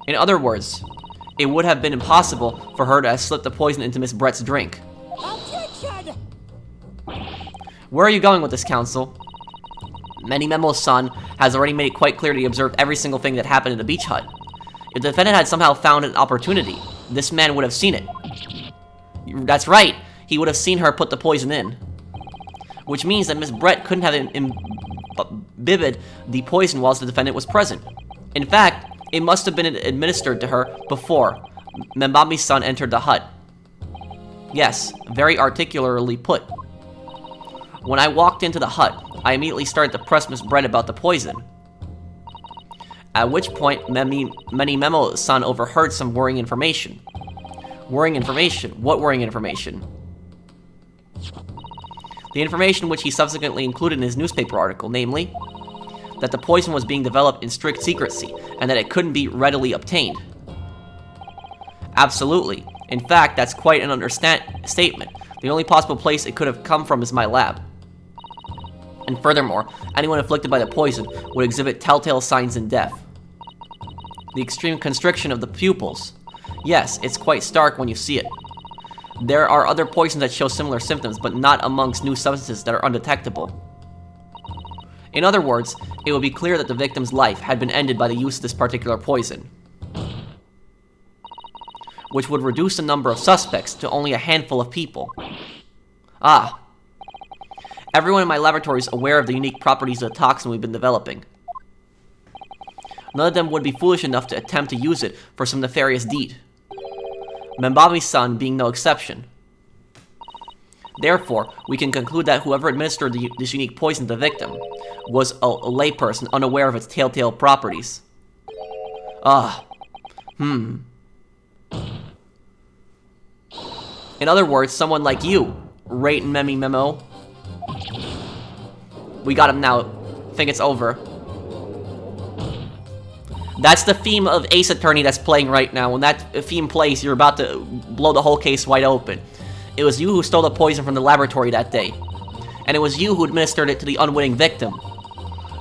In other words, it would have been impossible for her to have slipped the poison into Miss Brett's drink. Objection! Where are you going with this, counsel? Memo-san has already made it quite clear that he observed every single thing that happened in the beach hut. If the defendant had somehow found an opportunity, this man would have seen it. That's right, he would have seen her put the poison in. Which means that Miss Brett couldn't have imbibed the poison whilst the defendant was present. In fact, it must have been administered to her before Membabi-san entered the hut. Yes, very articulately put. When I walked into the hut, I immediately started to press Miss Brett about the poison. At which point, Memo-san overheard some worrying information. Worrying information? What worrying information? The information which he subsequently included in his newspaper article, namely, that the poison was being developed in strict secrecy, and that it couldn't be readily obtained. Absolutely. In fact, that's quite an understatement. The only possible place it could have come from is my lab. And furthermore, anyone afflicted by the poison would exhibit telltale signs in death. The extreme constriction of the pupils. Yes, it's quite stark when you see it. There are other poisons that show similar symptoms, but not amongst new substances that are undetectable. In other words, it would be clear that the victim's life had been ended by the use of this particular poison, which would reduce the number of suspects to only a handful of people. Ah. Everyone in my laboratory is aware of the unique properties of the toxin we've been developing. None of them would be foolish enough to attempt to use it for some nefarious deed. Membabi-san being no exception. Therefore, we can conclude that whoever administered this unique poison to the victim was a layperson unaware of its telltale properties. In other words, someone like you, Rate and Memo. We got him now. Think it's over. That's the theme of Ace Attorney that's playing right now. When that theme plays, you're about to blow the whole case wide open. It was you who stole the poison from the laboratory that day. And it was you who administered it to the unwitting victim.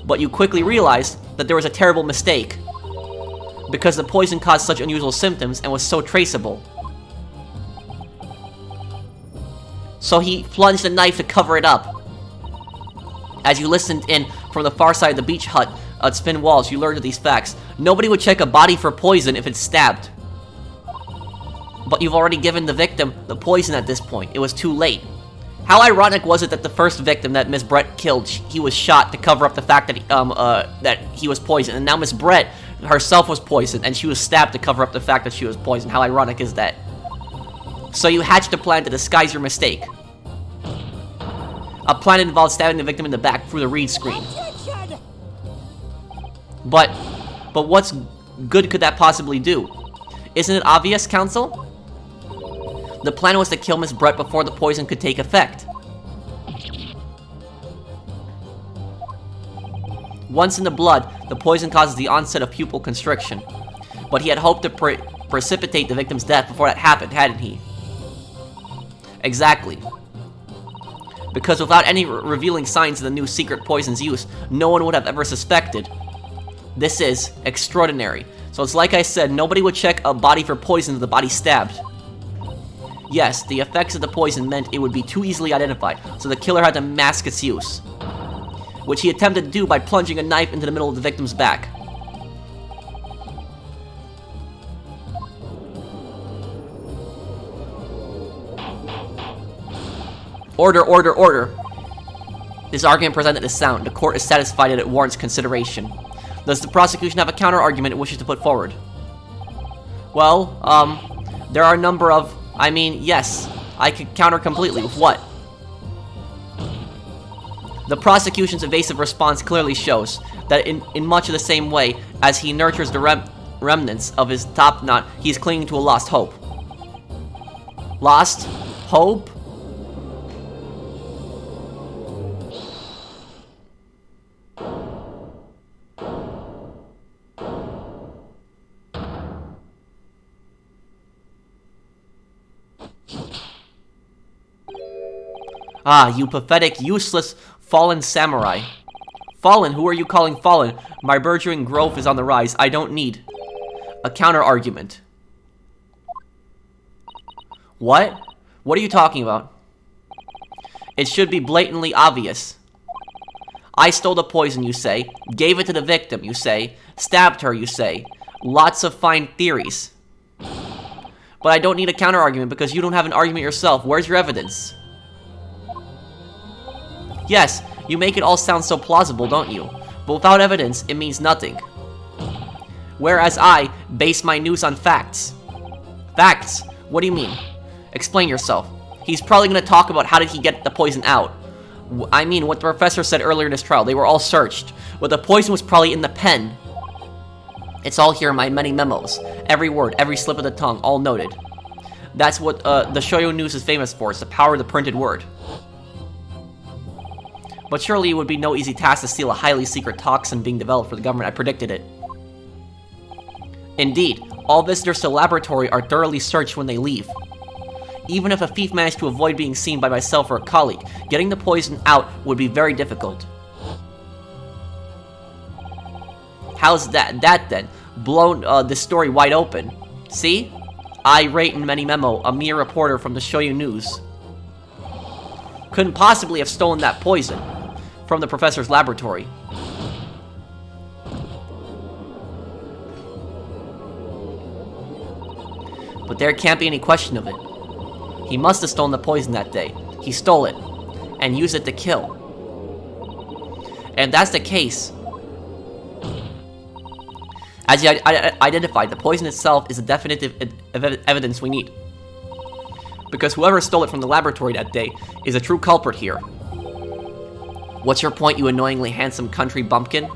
But you quickly realized that there was a terrible mistake, because the poison caused such unusual symptoms and was so traceable. So he plunged a knife to cover it up. As you listened in from the far side of the beach hut, its thin walls, you learned of these facts. Nobody would check a body for poison if it's stabbed. But you've already given the victim the poison at this point. It was too late. How ironic was it that the first victim that Miss Brett killed, he was shot to cover up the fact that he was poisoned, and now Miss Brett herself was poisoned, and she was stabbed to cover up the fact that she was poisoned. How ironic is that? So you hatched a plan to disguise your mistake. A plan that involved stabbing the victim in the back through the reed screen. Objection! But what's good could that possibly do? Isn't it obvious, counsel? The plan was to kill Miss Brett before the poison could take effect. Once in the blood, the poison causes the onset of pupil constriction. But he had hoped to precipitate the victim's death before that happened, hadn't he? Exactly. Because without any revealing signs of the new secret poison's use, no one would have ever suspected. This is extraordinary. So it's like I said, nobody would check a body for poison if the body's stabbed. Yes, the effects of the poison meant it would be too easily identified, so the killer had to mask its use, which he attempted to do by plunging a knife into the middle of the victim's back. Order, order, order. This argument presented is sound. The court is satisfied that it warrants consideration. Does the prosecution have a counter-argument it wishes to put forward? Well, there are a number of... yes, I could counter completely. With what? The prosecution's evasive response clearly shows that in much of the same way as he nurtures the remnants of his top knot, he's clinging to a lost hope. Lost hope? Ah, you pathetic, useless, fallen samurai. Fallen? Who are you calling fallen? My burgeoning growth is on the rise. I don't need a counter-argument. What? What are you talking about? It should be blatantly obvious. I stole the poison, you say. Gave it to the victim, you say. Stabbed her, you say. Lots of fine theories. But I don't need a counter-argument because you don't have an argument yourself. Where's your evidence? Yes, you make it all sound so plausible, don't you? But without evidence, it means nothing. Whereas I base my news on facts. Facts? What do you mean? Explain yourself. He's probably going to talk about how did he get the poison out. I mean, what the professor said earlier in this trial. They were all searched. But the poison was probably in the pen. It's all here in my many memos. Every word, every slip of the tongue, all noted. That's what the Shoyo News is famous for. It's the power of the printed word. But surely it would be no easy task to steal a highly secret toxin being developed for the government. I predicted it. Indeed, all visitors to the laboratory are thoroughly searched when they leave. Even if a thief managed to avoid being seen by myself or a colleague, getting the poison out would be very difficult. How's that then? Blown this story wide open. See? Irate and many memo, a mere reporter from the Shoyu News. Couldn't possibly have stolen that poison from the professor's laboratory. But there can't be any question of it. He must have stolen the poison that day. He stole it and used it to kill. And if that's the case, as you identified, the poison itself is the definitive evidence we need. Because whoever stole it from the laboratory that day is a true culprit here. What's your point, you annoyingly handsome country bumpkin?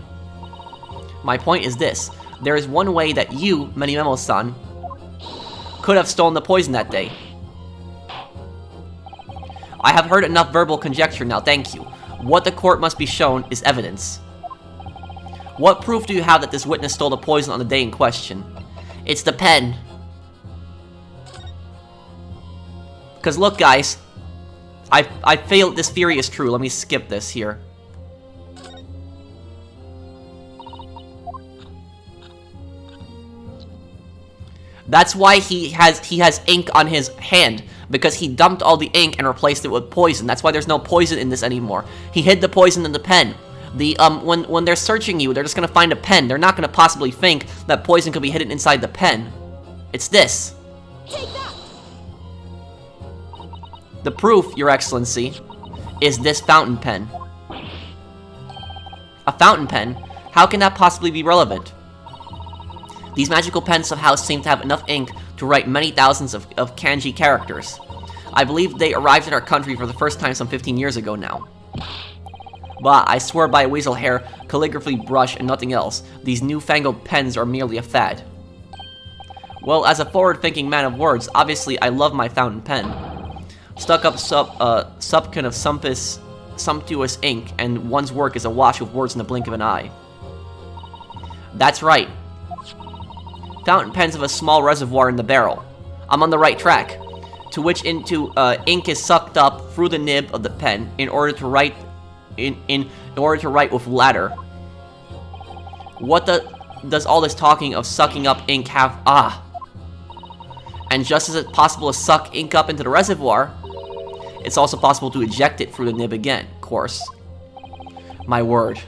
My point is this. There is one way that you, Menimemo-san, could have stolen the poison that day. I have heard enough verbal conjecture now, thank you. What the court must be shown is evidence. What proof do you have that this witness stole the poison on the day in question? It's the pen. Because look, guys, I failed. This theory is true. Let me skip this here. That's why he has ink on his hand, because he dumped all the ink and replaced it with poison. That's why there's no poison in this anymore. He hid the poison in the pen. When they're searching you, they're just gonna find a pen. They're not gonna possibly think that poison could be hidden inside the pen. It's this. Take that! The proof, Your Excellency, is this fountain pen. A fountain pen? How can that possibly be relevant? These magical pens somehow seem to have enough ink to write many thousands of kanji characters. I believe they arrived in our country for the first time some 15 years ago now. But I swear by a weasel hair, calligraphy brush, and nothing else, these newfangled pens are merely a fad. Well, as a forward-thinking man of words, obviously I love my fountain pen. Stuck-up subkin of sumptuous ink, and one's work is awash with words in the blink of an eye. That's right. Fountain pens have a small reservoir in the barrel. I'm on the right track. To which ink is sucked up through the nib of the pen in order to write in order to write with ladder. What does all this talking of sucking up ink have? And just as it's possible to suck ink up into the reservoir, it's also possible to eject it through the nib again, of course. My word.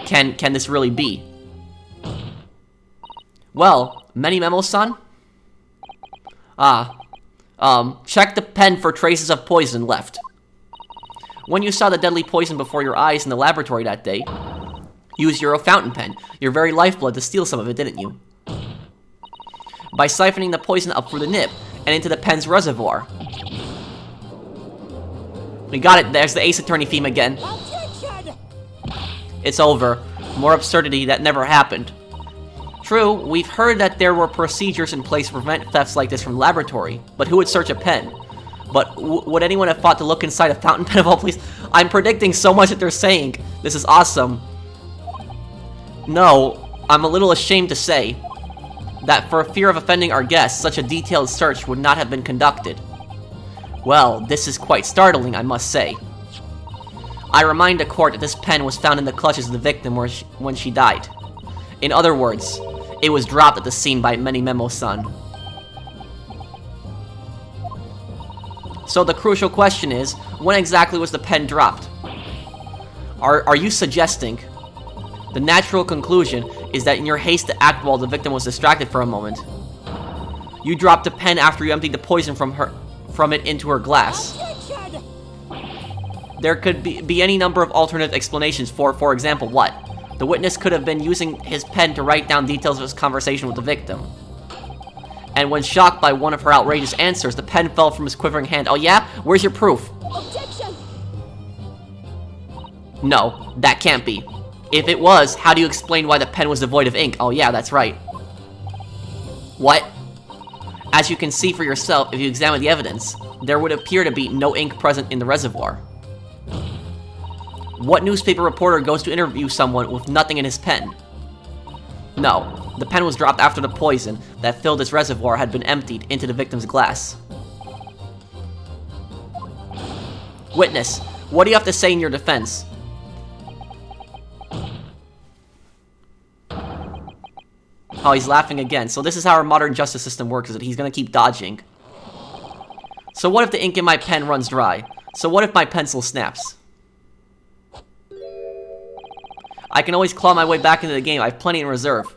Can this really be? Well, Menimemo-san? Check the pen for traces of poison left. When you saw the deadly poison before your eyes in the laboratory that day, you used your fountain pen, your very lifeblood, to steal some of it, didn't you? By siphoning the poison up through the nib and into the pen's reservoir. We got it. There's the Ace Attorney theme again. Objection! It's over. More absurdity that never happened. True, we've heard that there were procedures in place to prevent thefts like this from the laboratory, but who would search a pen? But would anyone have thought to look inside a fountain pen of all places? I'm predicting so much that they're saying. This is awesome. No, I'm a little ashamed to say that for fear of offending our guests, such a detailed search would not have been conducted. Well, this is quite startling, I must say. I remind the court that this pen was found in the clutches of the victim when she died. In other words, it was dropped at the scene by Many Memo-san. So the crucial question is, when exactly was the pen dropped? Are you suggesting the natural conclusion is that in your haste to act while the victim was distracted for a moment, you dropped the pen after you emptied the poison from it into her glass? Objection! There could be any number of alternate explanations. For example, what? The witness could have been using his pen to write down details of his conversation with the victim. And when shocked by one of her outrageous answers, the pen fell from his quivering hand. Oh yeah? Where's your proof? Objection! No, that can't be. If it was, how do you explain why the pen was devoid of ink? Oh yeah, that's right. What? As you can see for yourself, if you examine the evidence, there would appear to be no ink present in the reservoir. What newspaper reporter goes to interview someone with nothing in his pen? No, the pen was dropped after the poison that filled this reservoir had been emptied into the victim's glass. Witness, what do you have to say in your defense? Oh, he's laughing again. So this is how our modern justice system works, is that he's gonna keep dodging. So what if the ink in my pen runs dry? So what if my pencil snaps? I can always claw my way back into the game. I have plenty in reserve.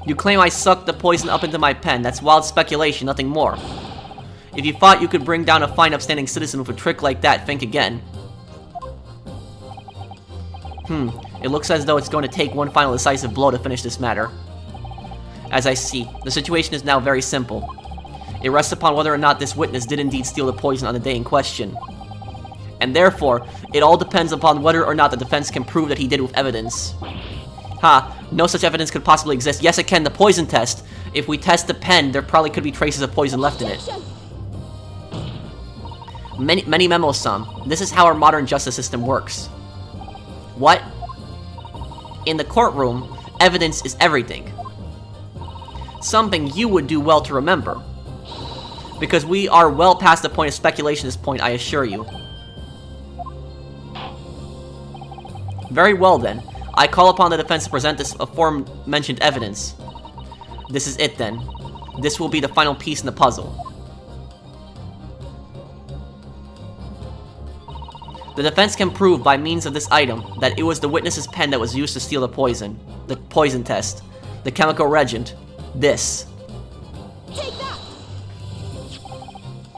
You claim I sucked the poison up into my pen. That's wild speculation, nothing more. If you thought you could bring down a fine upstanding citizen with a trick like that, think again. It looks as though it's going to take one final decisive blow to finish this matter. As I see, the situation is now very simple. It rests upon whether or not this witness did indeed steal the poison on the day in question. And therefore, it all depends upon whether or not the defense can prove that he did with evidence. No such evidence could possibly exist. Yes, it can, the poison test. If we test the pen, there probably could be traces of poison left in it. Many Memo-san, this is how our modern justice system works. What? In the courtroom, evidence is everything. Something you would do well to remember. Because we are well past the point of speculation at this point, I assure you. Very well then. I call upon the defense to present this aforementioned evidence. This is it then. This will be the final piece in the puzzle. The defense can prove by means of this item that it was the witness's pen that was used to steal the poison test, the chemical reagent, this. Take that!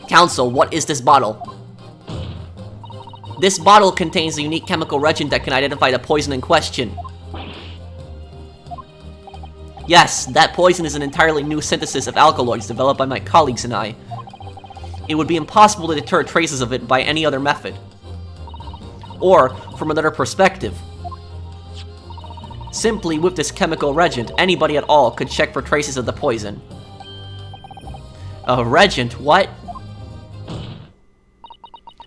Counsel, what is this bottle? This bottle contains a unique chemical reagent that can identify the poison in question. Yes, that poison is an entirely new synthesis of alkaloids developed by my colleagues and I. It would be impossible to deter traces of it by any other method. Or, from another perspective, simply with this chemical reagent, anybody at all could check for traces of the poison. A reagent? What?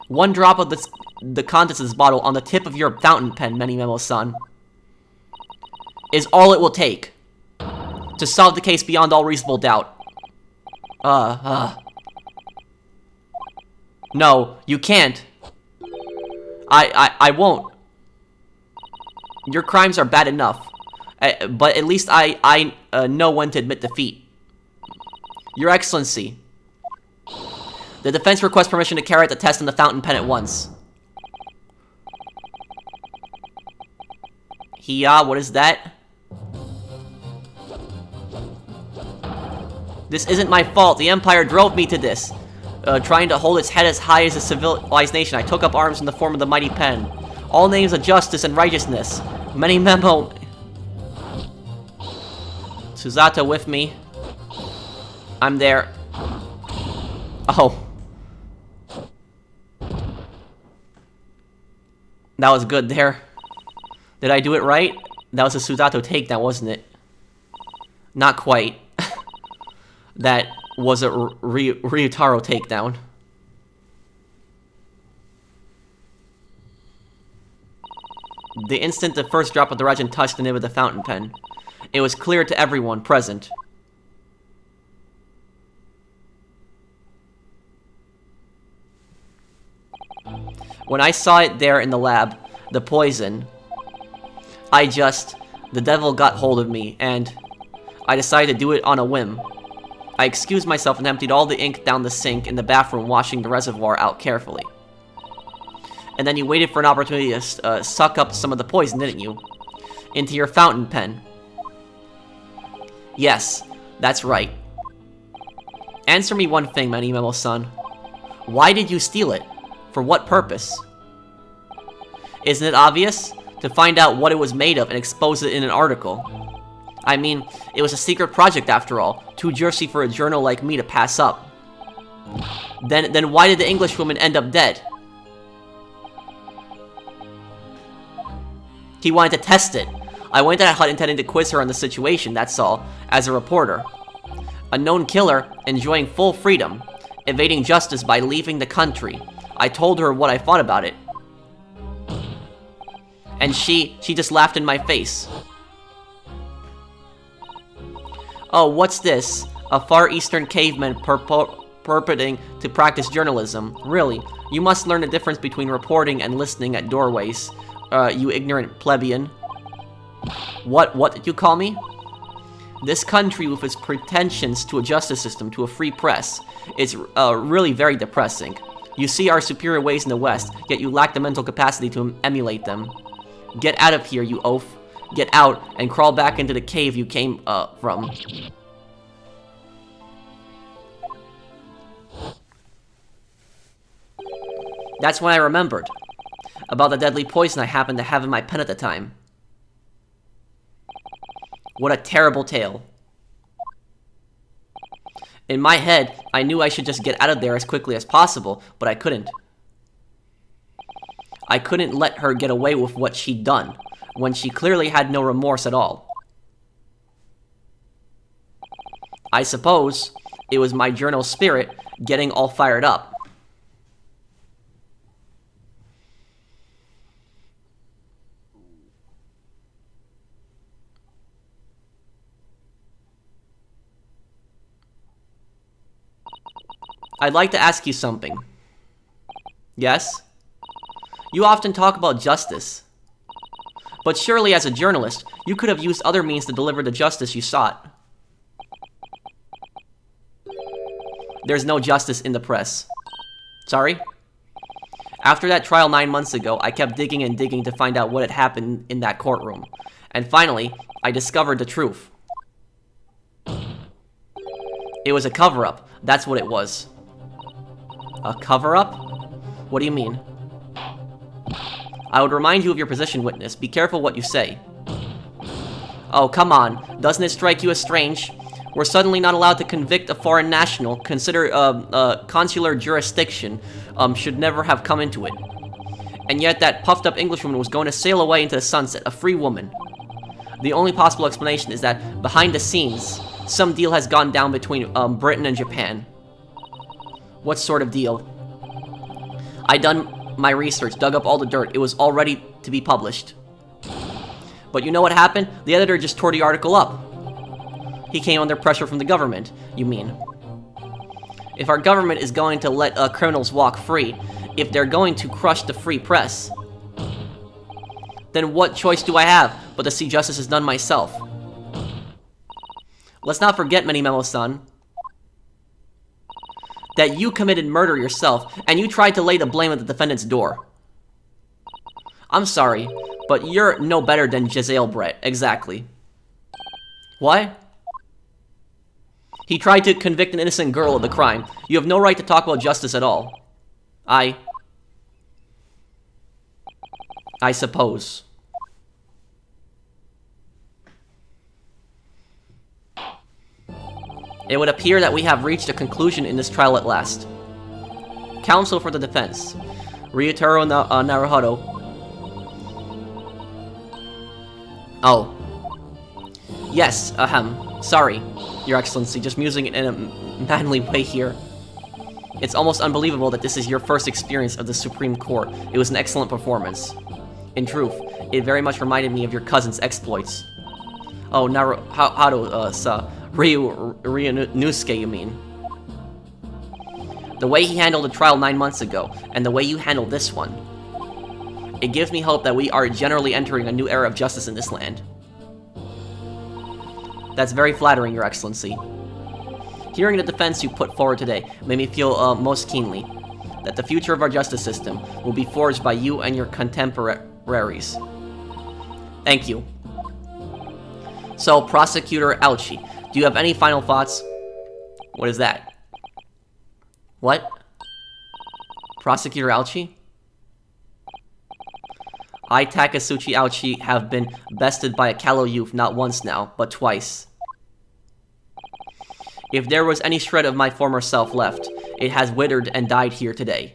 One drop of the contents of this bottle on the tip of your fountain pen, Many Memo-san, is all it will take to solve the case beyond all reasonable doubt. No, you can't. I won't. Your crimes are bad enough. But at least I know when to admit defeat. Your Excellency, the defense requests permission to carry out the test on the fountain pen at once. What is that? This isn't my fault. The Empire drove me to this. Trying to hold its head as high as a civilized nation, I took up arms in the form of the mighty pen. All names of justice and righteousness. Many Memo... Susato with me. I'm there. Oh. That was good there. Did I do it right? That was a Susato takedown, wasn't it? Not quite. That was a Ryutaro takedown. The instant the first drop of the reagent touched the nib of the fountain pen, It was clear to everyone present. When I saw it there in the lab, the poison, the devil got hold of me, and I decided to do it on a whim. I excused myself and emptied all the ink down the sink in the bathroom, washing the reservoir out carefully. And then you waited for an opportunity to suck up some of the poison, didn't you? Into your fountain pen. Yes, that's right. Answer me one thing, Memo-san. Why did you steal it? For what purpose? Isn't it obvious? To find out what it was made of and expose it in an article. I mean, it was a secret project after all, too juicy for a journal like me to pass up. Then why did the Englishwoman end up dead? He wanted to test it. I went to that hut intending to quiz her on the situation, that's all, as a reporter. A known killer, enjoying full freedom, evading justice by leaving the country. I told her what I thought about it. And she just laughed in my face. Oh, what's this? A Far Eastern caveman purporting to practice journalism. Really, you must learn the difference between reporting and listening at doorways. You ignorant plebeian. What did you call me? This country with its pretensions to a justice system, to a free press, is really very depressing. You see our superior ways in the West, yet you lack the mental capacity to emulate them. Get out of here, you oaf. Get out and crawl back into the cave you came from. That's when I remembered about the deadly poison I happened to have in my pen at the time. What a terrible tale. In my head, I knew I should just get out of there as quickly as possible, but I couldn't. I couldn't let her get away with what she'd done, when she clearly had no remorse at all. I suppose it was my journal spirit getting all fired up. I'd like to ask you something. Yes? You often talk about justice. But surely as a journalist, you could have used other means to deliver the justice you sought. There's no justice in the press. Sorry? After that trial 9 months ago, I kept digging and digging to find out what had happened in that courtroom. And finally, I discovered the truth. It was a cover-up. That's what it was. A cover-up? What do you mean? I would remind you of your position, witness. Be careful what you say. Oh, come on. Doesn't it strike you as strange? We're suddenly not allowed to convict a foreign national. Consider, consular jurisdiction, should never have come into it. And yet that puffed-up Englishwoman was going to sail away into the sunset, a free woman. The only possible explanation is that, behind the scenes, some deal has gone down between, Britain and Japan. What sort of deal? I done my research, dug up all the dirt. It was all ready to be published. But you know what happened? The editor just tore the article up. He came under pressure from the government, you mean. If our government is going to let criminals walk free, if they're going to crush the free press, then what choice do I have but to see justice is done myself? Let's not forget, Memo-san, that you committed murder yourself, and you tried to lay the blame at the defendant's door. I'm sorry, but you're no better than Giselle Brett, exactly. What? He tried to convict an innocent girl of the crime. You have no right to talk about justice at all. I suppose. It would appear that we have reached a conclusion in this trial at last. Counsel for the defense, Ryutaro Naruhodo. Oh. Yes, sorry, Your Excellency, just musing in a manly way here. It's almost unbelievable that this is your first experience of the Supreme Court. It was an excellent performance. In truth, it very much reminded me of your cousin's exploits. Oh, Ryunosuke, you mean? The way he handled the trial 9 months ago, and the way you handled this one. It gives me hope that we are generally entering a new era of justice in this land. That's very flattering, Your Excellency. Hearing the defense you put forward today made me feel most keenly that the future of our justice system will be forged by you and your contemporaries. Thank you. So, Prosecutor Alchi, do you have any final thoughts? What is that? What? Prosecutor Alchi? I, Takasuchi Alchi, have been bested by a callow youth not once now, but twice. If there was any shred of my former self left, it has withered and died here today.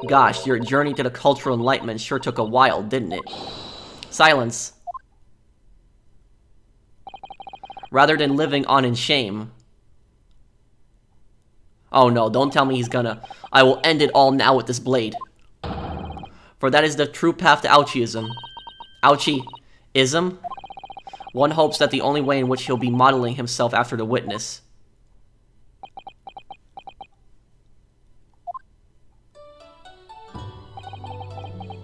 Gosh, your journey to the cultural enlightenment sure took a while, didn't it? Silence. Rather than living on in shame. Oh no, don't tell me he's gonna. I will end it all now with this blade. For that is the true path to Ouchiism. Ouchie-ism? One hopes that the only way in which he'll be modeling himself after the witness.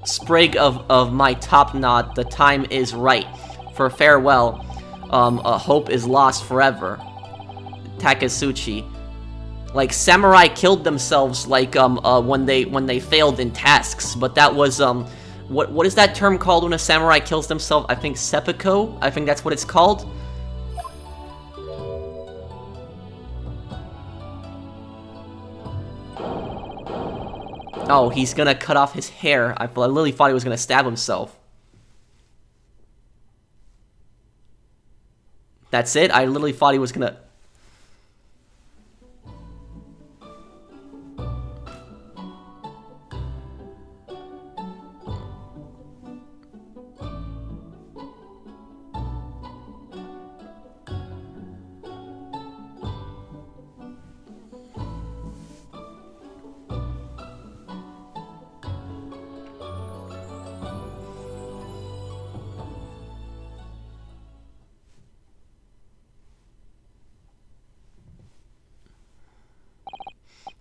Sprig of my top knot, the time is right. For farewell, hope is lost forever. Takasuchi. Like, samurai killed themselves, like, when they failed in tasks, but that was, what is that term called when a samurai kills themselves? I think seppuku? I think that's what it's called? Oh, he's gonna cut off his hair. I literally thought he was gonna stab himself. That's it? I literally thought he was gonna...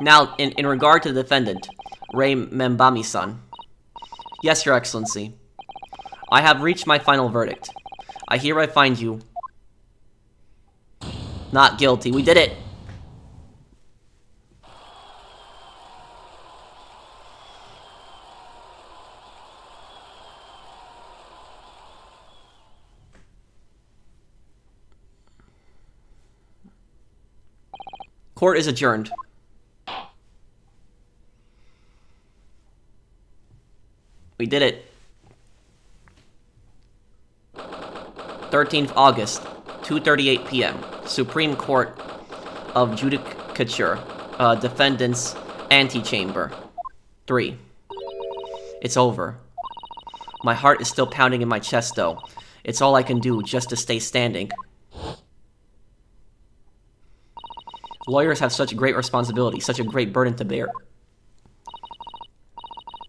Now, in regard to the defendant, Rei Membami-san. Yes, Your Excellency. I have reached my final verdict. I hereby find you not guilty. We did it! Court is adjourned. We did it. 13th August, 2:38 p.m. Supreme Court of Judicature, Defendant's Antechamber. 3. It's over. My heart is still pounding in my chest, though. It's all I can do just to stay standing. Lawyers have such a great responsibility, such a great burden to bear.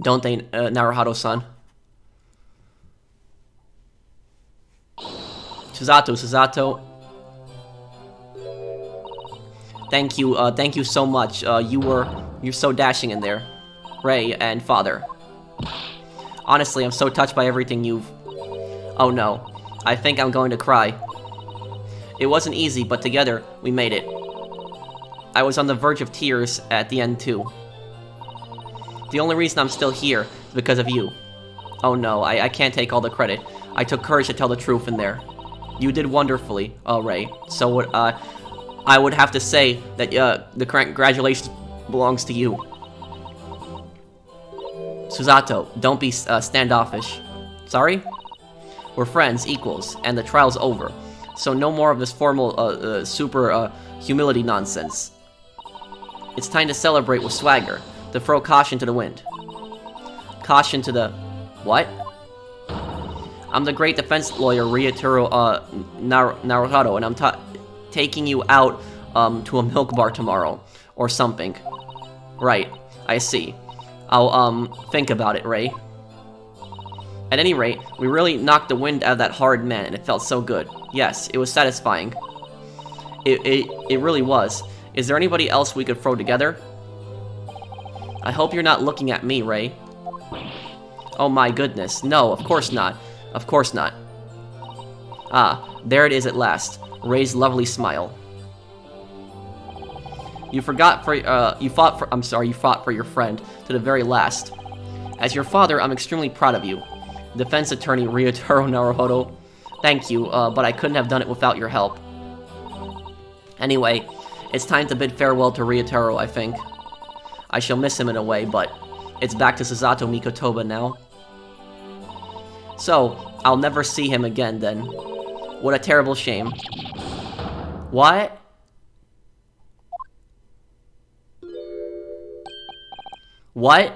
Don't they, Naruhado-san? Susato. Thank you so much. You're so dashing in there. Rei and Father. Honestly, I'm so touched by everything you've... Oh no, I think I'm going to cry. It wasn't easy, but together, we made it. I was on the verge of tears at the end too. The only reason I'm still here is because of you. Oh no, I can't take all the credit. I took courage to tell the truth in there. You did wonderfully, Rei. So I would have to say that the congratulations belongs to you. Susato, don't be standoffish. Sorry? We're friends, equals, and the trial's over. So no more of this formal, super humility nonsense. It's time to celebrate with swagger. To throw caution to the wind. Caution to the... What? I'm the great defense lawyer Ryotaro Naruhado, and I'm taking you out to a milk bar tomorrow. Or something. Right, I see. I'll think about it, Rei. At any rate, we really knocked the wind out of that horrid man, and it felt so good. Yes, it was satisfying. It really was. Is there anybody else we could throw together? I hope you're not looking at me, Ray. Oh my goodness. No, of course not. Of course not. Ah, there it is at last. Ray's lovely smile. You fought for your friend to the very last. As your father, I'm extremely proud of you. Defense attorney Ryotaro Naruhodo. Thank you, but I couldn't have done it without your help. Anyway, it's time to bid farewell to Ryotaro, I think. I shall miss him in a way, but it's back to Susato Mikotoba now. So, I'll never see him again then. What a terrible shame. What? What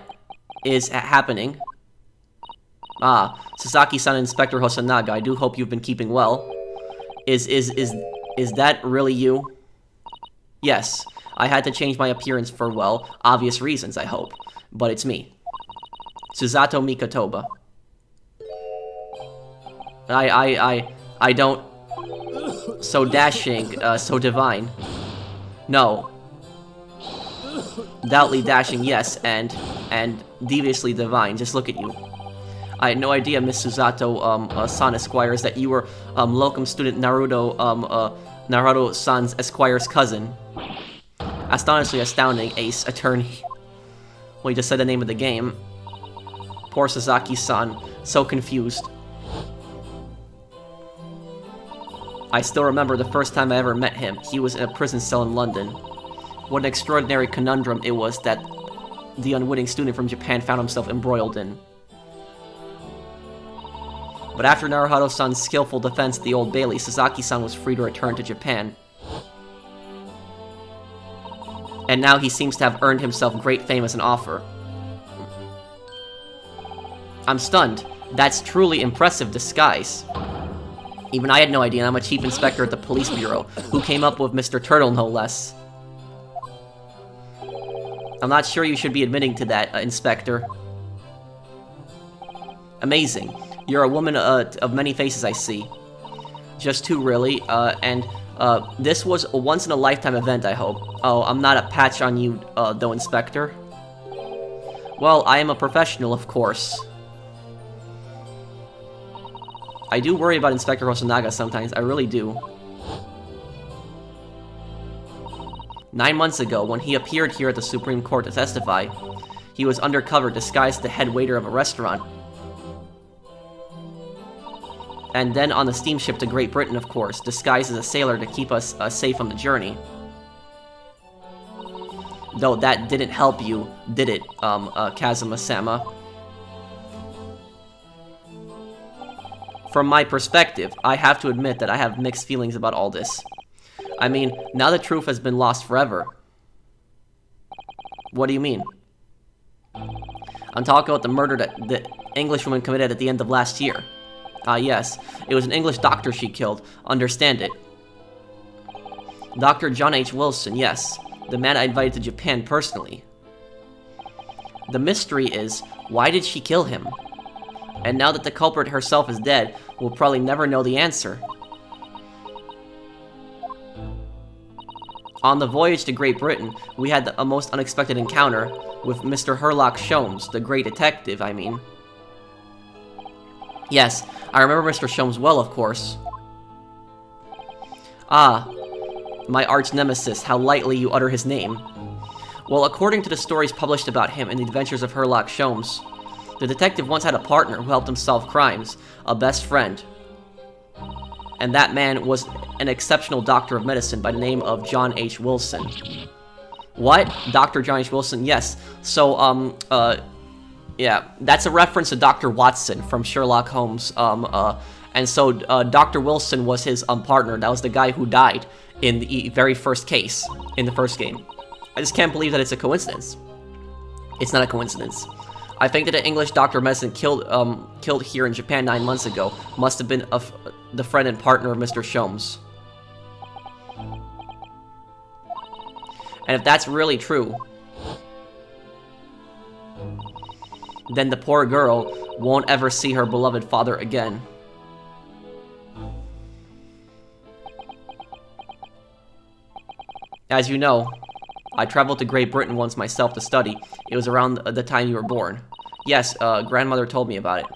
is happening? Ah, Sasaki-san and Inspector Hosanaga, I do hope you've been keeping well. Is that really you? Yes, I had to change my appearance for, well, obvious reasons, I hope. But it's me. Susato Mikotoba. I don't... So dashing, so divine. No. Doubtly dashing, yes, and deviously divine. Just look at you. I had no idea, Miss Susato, San Esquires, that you were, locum student Naruto-san's Esquire's cousin. Astonishingly astounding, Ace Attorney. Well, you just said the name of the game. Poor Sasaki-san, so confused. I still remember the first time I ever met him. He was in a prison cell in London. What an extraordinary conundrum it was that the unwitting student from Japan found himself embroiled in. But after Naruhodo-san's skillful defense at the Old Bailey, Sasaki-san was free to return to Japan. And now he seems to have earned himself great fame as an author. I'm stunned. That's truly impressive disguise. Even I had no idea, and I'm a chief inspector at the police bureau, who came up with Mr. Turtle, no less. I'm not sure you should be admitting to that, Inspector. Amazing. You're a woman of many faces, I see. Just two, really, this was a once-in-a-lifetime event, I hope. Oh, I'm not a patch on you, though, Inspector. Well, I am a professional, of course. I do worry about Inspector Hosanaga sometimes, I really do. 9 months ago, when he appeared here at the Supreme Court to testify, he was undercover, disguised as the head waiter of a restaurant. And then on the steamship to Great Britain, of course, disguised as a sailor to keep us safe on the journey. Though that didn't help you, did it, Kazuma-sama? From my perspective, I have to admit that I have mixed feelings about all this. I mean, now the truth has been lost forever. What do you mean? I'm talking about the murder that the Englishwoman committed at the end of last year. Ah, yes. It was an English doctor she killed. Understand it. Dr. John H. Wilson, yes. The man I invited to Japan personally. The mystery is, why did she kill him? And now that the culprit herself is dead, we'll probably never know the answer. On the voyage to Great Britain, we had a most unexpected encounter with Mr. Herlock Sholmes, the great detective, I mean. Yes, I remember Mr. Sholmes well, of course. Ah, my arch nemesis, how lightly you utter his name. Well, according to the stories published about him in the Adventures of Herlock Sholmes, the detective once had a partner who helped him solve crimes, a best friend. And that man was an exceptional doctor of medicine by the name of John H. Wilson. What? Dr. John H. Wilson? Yes. So, yeah, that's a reference to Dr. Watson from Sherlock Holmes. And so, Dr. Wilson was his partner. That was the guy who died in the very first case, in the first game. I just can't believe that it's a coincidence. It's not a coincidence. I think that an English doctor of medicine killed here in Japan 9 months ago must have been the friend and partner of Mr. Sholmes. And if that's really true, then the poor girl won't ever see her beloved father again. As you know, I traveled to Great Britain once myself to study. It was around the time you were born. Yes, grandmother told me about it.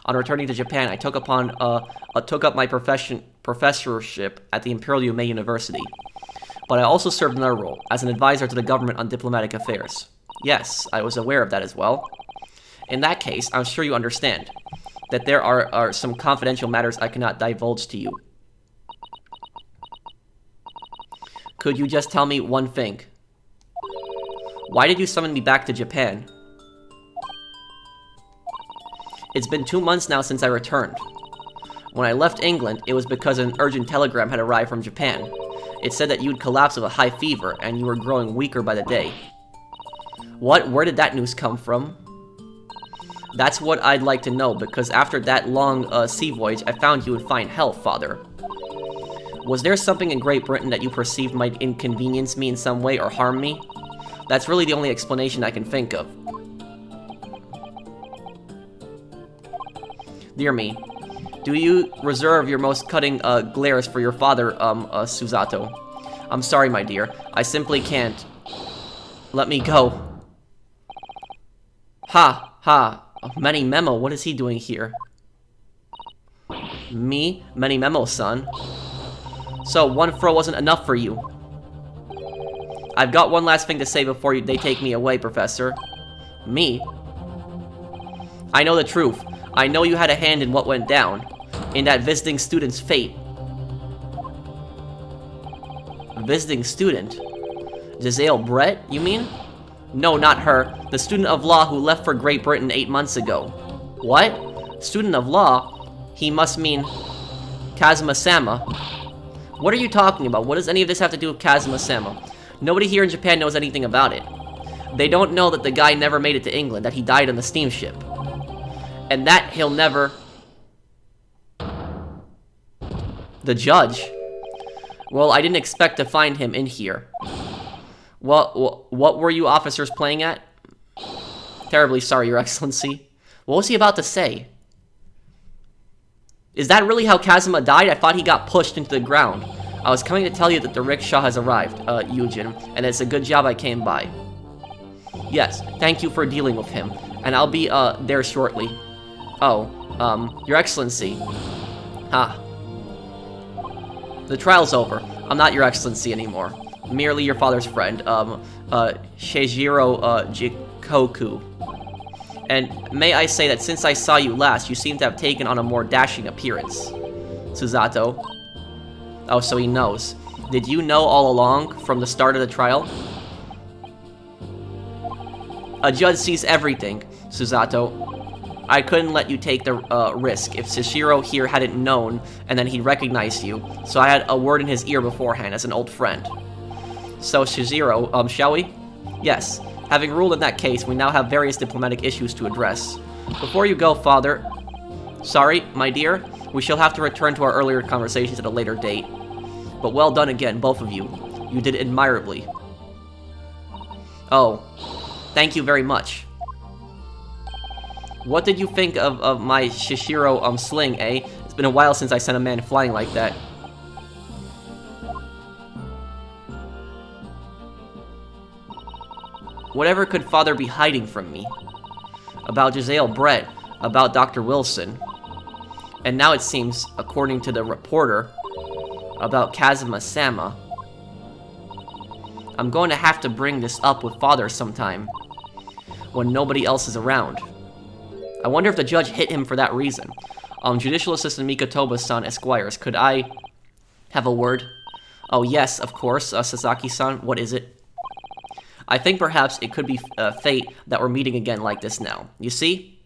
On returning to Japan, I took up my professorship at the Imperial Yume University. But I also served another role, as an advisor to the government on diplomatic affairs. Yes, I was aware of that as well. In that case, I'm sure you understand that there are some confidential matters I cannot divulge to you. Could you just tell me one thing? Why did you summon me back to Japan? It's been 2 months now since I returned. When I left England, it was because an urgent telegram had arrived from Japan. It said that you'd collapsed with a high fever, and you were growing weaker by the day. What? Where did that news come from? That's what I'd like to know, because after that long sea voyage, I found you in fine health, Father. Was there something in Great Britain that you perceived might inconvenience me in some way or harm me? That's really the only explanation I can think of. Dear me, do you reserve your most cutting glares for your father, Susato? I'm sorry, my dear. I simply can't. Let me go. Ha, ha. Many Memo, what is he doing here? Me? Many Memo-san? So, 1 throw wasn't enough for you. I've got one last thing to say before they take me away, Professor. Me? I know the truth. I know you had a hand in what went down. In that visiting student's fate. Visiting student? Giselle Brett, you mean? No, not her. The student of law who left for Great Britain 8 months ago. What? Student of law? He must mean Kazuma-sama. What are you talking about? What does any of this have to do with Kazuma-sama? Nobody here in Japan knows anything about it. They don't know that the guy never made it to England, that he died on the steamship. And that he'll never... The judge? Well, I didn't expect to find him in here. What were you officers playing at? Terribly sorry, Your Excellency. What was he about to say? Is that really how Kazuma died? I thought he got pushed into the ground. I was coming to tell you that the rickshaw has arrived, Eugen, and it's a good job I came by. Yes, thank you for dealing with him, and I'll be, there shortly. Oh, Your Excellency. Ah. The trial's over. I'm not Your Excellency anymore. Merely your father's friend, Seijiro, Jikoku. And may I say that since I saw you last, you seem to have taken on a more dashing appearance. Susato. Oh, so he knows. Did you know all along, from the start of the trial? A judge sees everything, Susato. I couldn't let you take the risk if Seijiro here hadn't known, and then he recognized you, so I had a word in his ear beforehand as an old friend. So, Seijiro, shall we? Yes. Having ruled in that case, we now have various diplomatic issues to address. Before you go, Father... Sorry, my dear. We shall have to return to our earlier conversations at a later date. But well done again, both of you. You did admirably. Oh. Thank you very much. What did you think of my Shishiro, sling, eh? It's been a while since I sent a man flying like that. Whatever could Father be hiding from me? About Giselle Brett, about Dr. Wilson. And now it seems, according to the reporter, about Kazuma-sama. I'm going to have to bring this up with Father sometime, when nobody else is around. I wonder if the judge hit him for that reason. Judicial Assistant Mikotoba-san Esquires, could I have a word? Oh yes, of course, Sasaki-san, what is it? I think perhaps it could be fate that we're meeting again like this now. You see?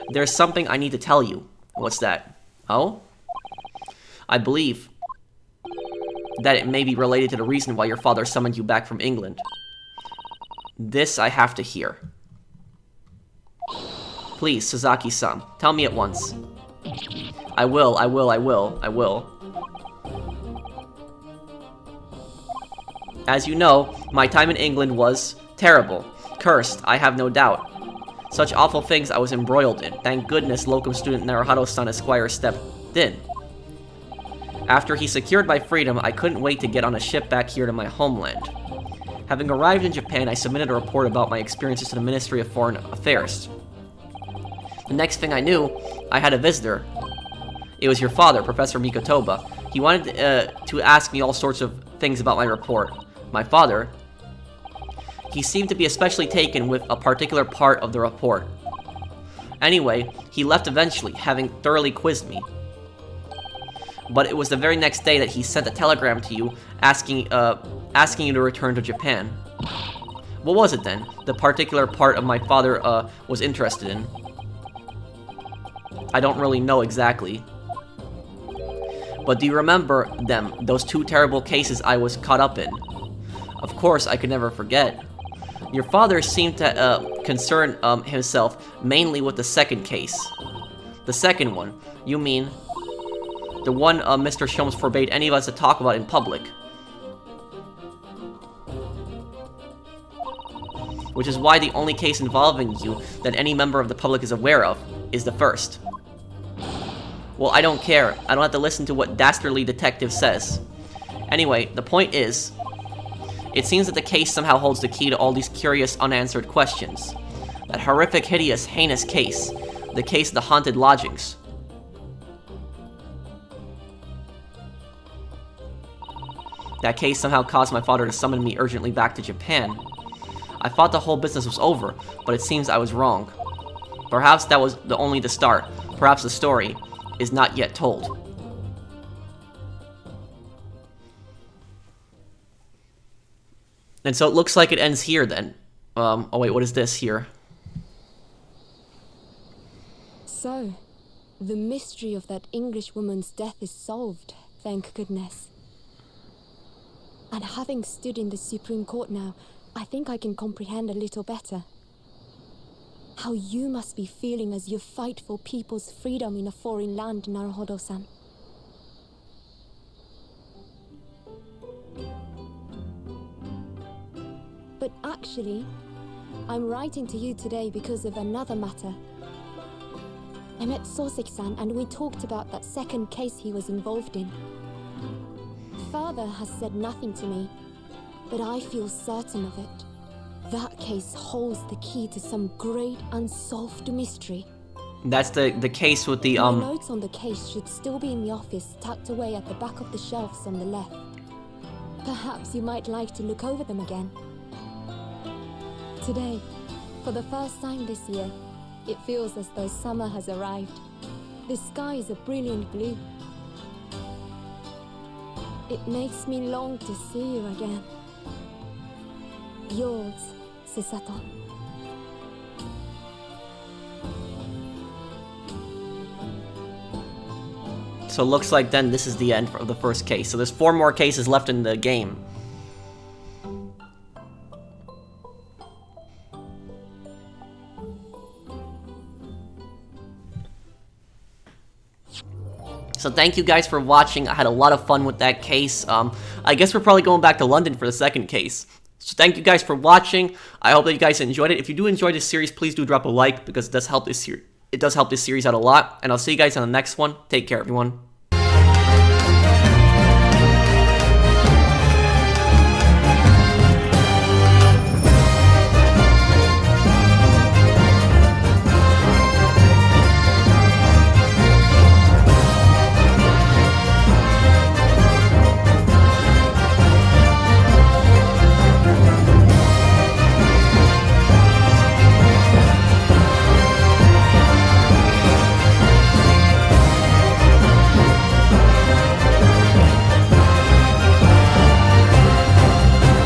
There's something I need to tell you. What's that? Oh? I believe that it may be related to the reason why your father summoned you back from England. This I have to hear. Please, Sasaki-san, tell me at once. I will. As you know, my time in England was terrible. Cursed, I have no doubt. Such awful things I was embroiled in. Thank goodness locum student Naruhito-san Esquire stepped in. After he secured my freedom, I couldn't wait to get on a ship back here to my homeland. Having arrived in Japan, I submitted a report about my experiences to the Ministry of Foreign Affairs. The next thing I knew, I had a visitor. It was your father, Professor Mikotoba. He wanted to ask me all sorts of things about my report. My father, he seemed to be especially taken with a particular part of the report. Anyway, he left eventually, having thoroughly quizzed me. But it was the very next day that he sent a telegram to you, asking you to return to Japan. What was it then? The particular part of my father was interested in. I don't really know exactly. But do you remember them, those 2 terrible cases I was caught up in? Of course, I could never forget. Your father seemed to concern himself mainly with the second case. The second one, you mean the one Mr. Sholmes forbade any of us to talk about in public. Which is why the only case involving you that any member of the public is aware of is the first. Well, I don't care. I don't have to listen to what dastardly detective says. Anyway, the point is, it seems that the case somehow holds the key to all these curious, unanswered questions. That horrific, hideous, heinous case. The case of the haunted lodgings. That case somehow caused my father to summon me urgently back to Japan. I thought the whole business was over, but it seems I was wrong. Perhaps that was only the start. Perhaps the story is not yet told. And so it looks like it ends here then. Oh wait, what is this here? So, the mystery of that English woman's death is solved, thank goodness. And having stood in the Supreme Court now, I think I can comprehend a little better. How you must be feeling as you fight for people's freedom in a foreign land, Naruhodo-san. But actually, I'm writing to you today because of another matter. I met Soseki-san and we talked about that second case he was involved in. Father has said nothing to me, but I feel certain of it. That case holds the key to some great unsolved mystery. That's the case with the My notes on the case should still be in the office, tucked away at the back of the shelves on the left. Perhaps you might like to look over them again. Today, for the first time this year, it feels as though summer has arrived. The sky is a brilliant blue. It makes me long to see you again. Yours, Susato. So it looks like then this is the end of the first case. So there's 4 more cases left in the game. So thank you guys for watching. I had a lot of fun with that case. I guess we're probably going back to London for the second case. So thank you guys for watching. I hope that you guys enjoyed it. If you do enjoy this series, please do drop a like because it does help this series out a lot. And I'll see you guys on the next one. Take care, everyone.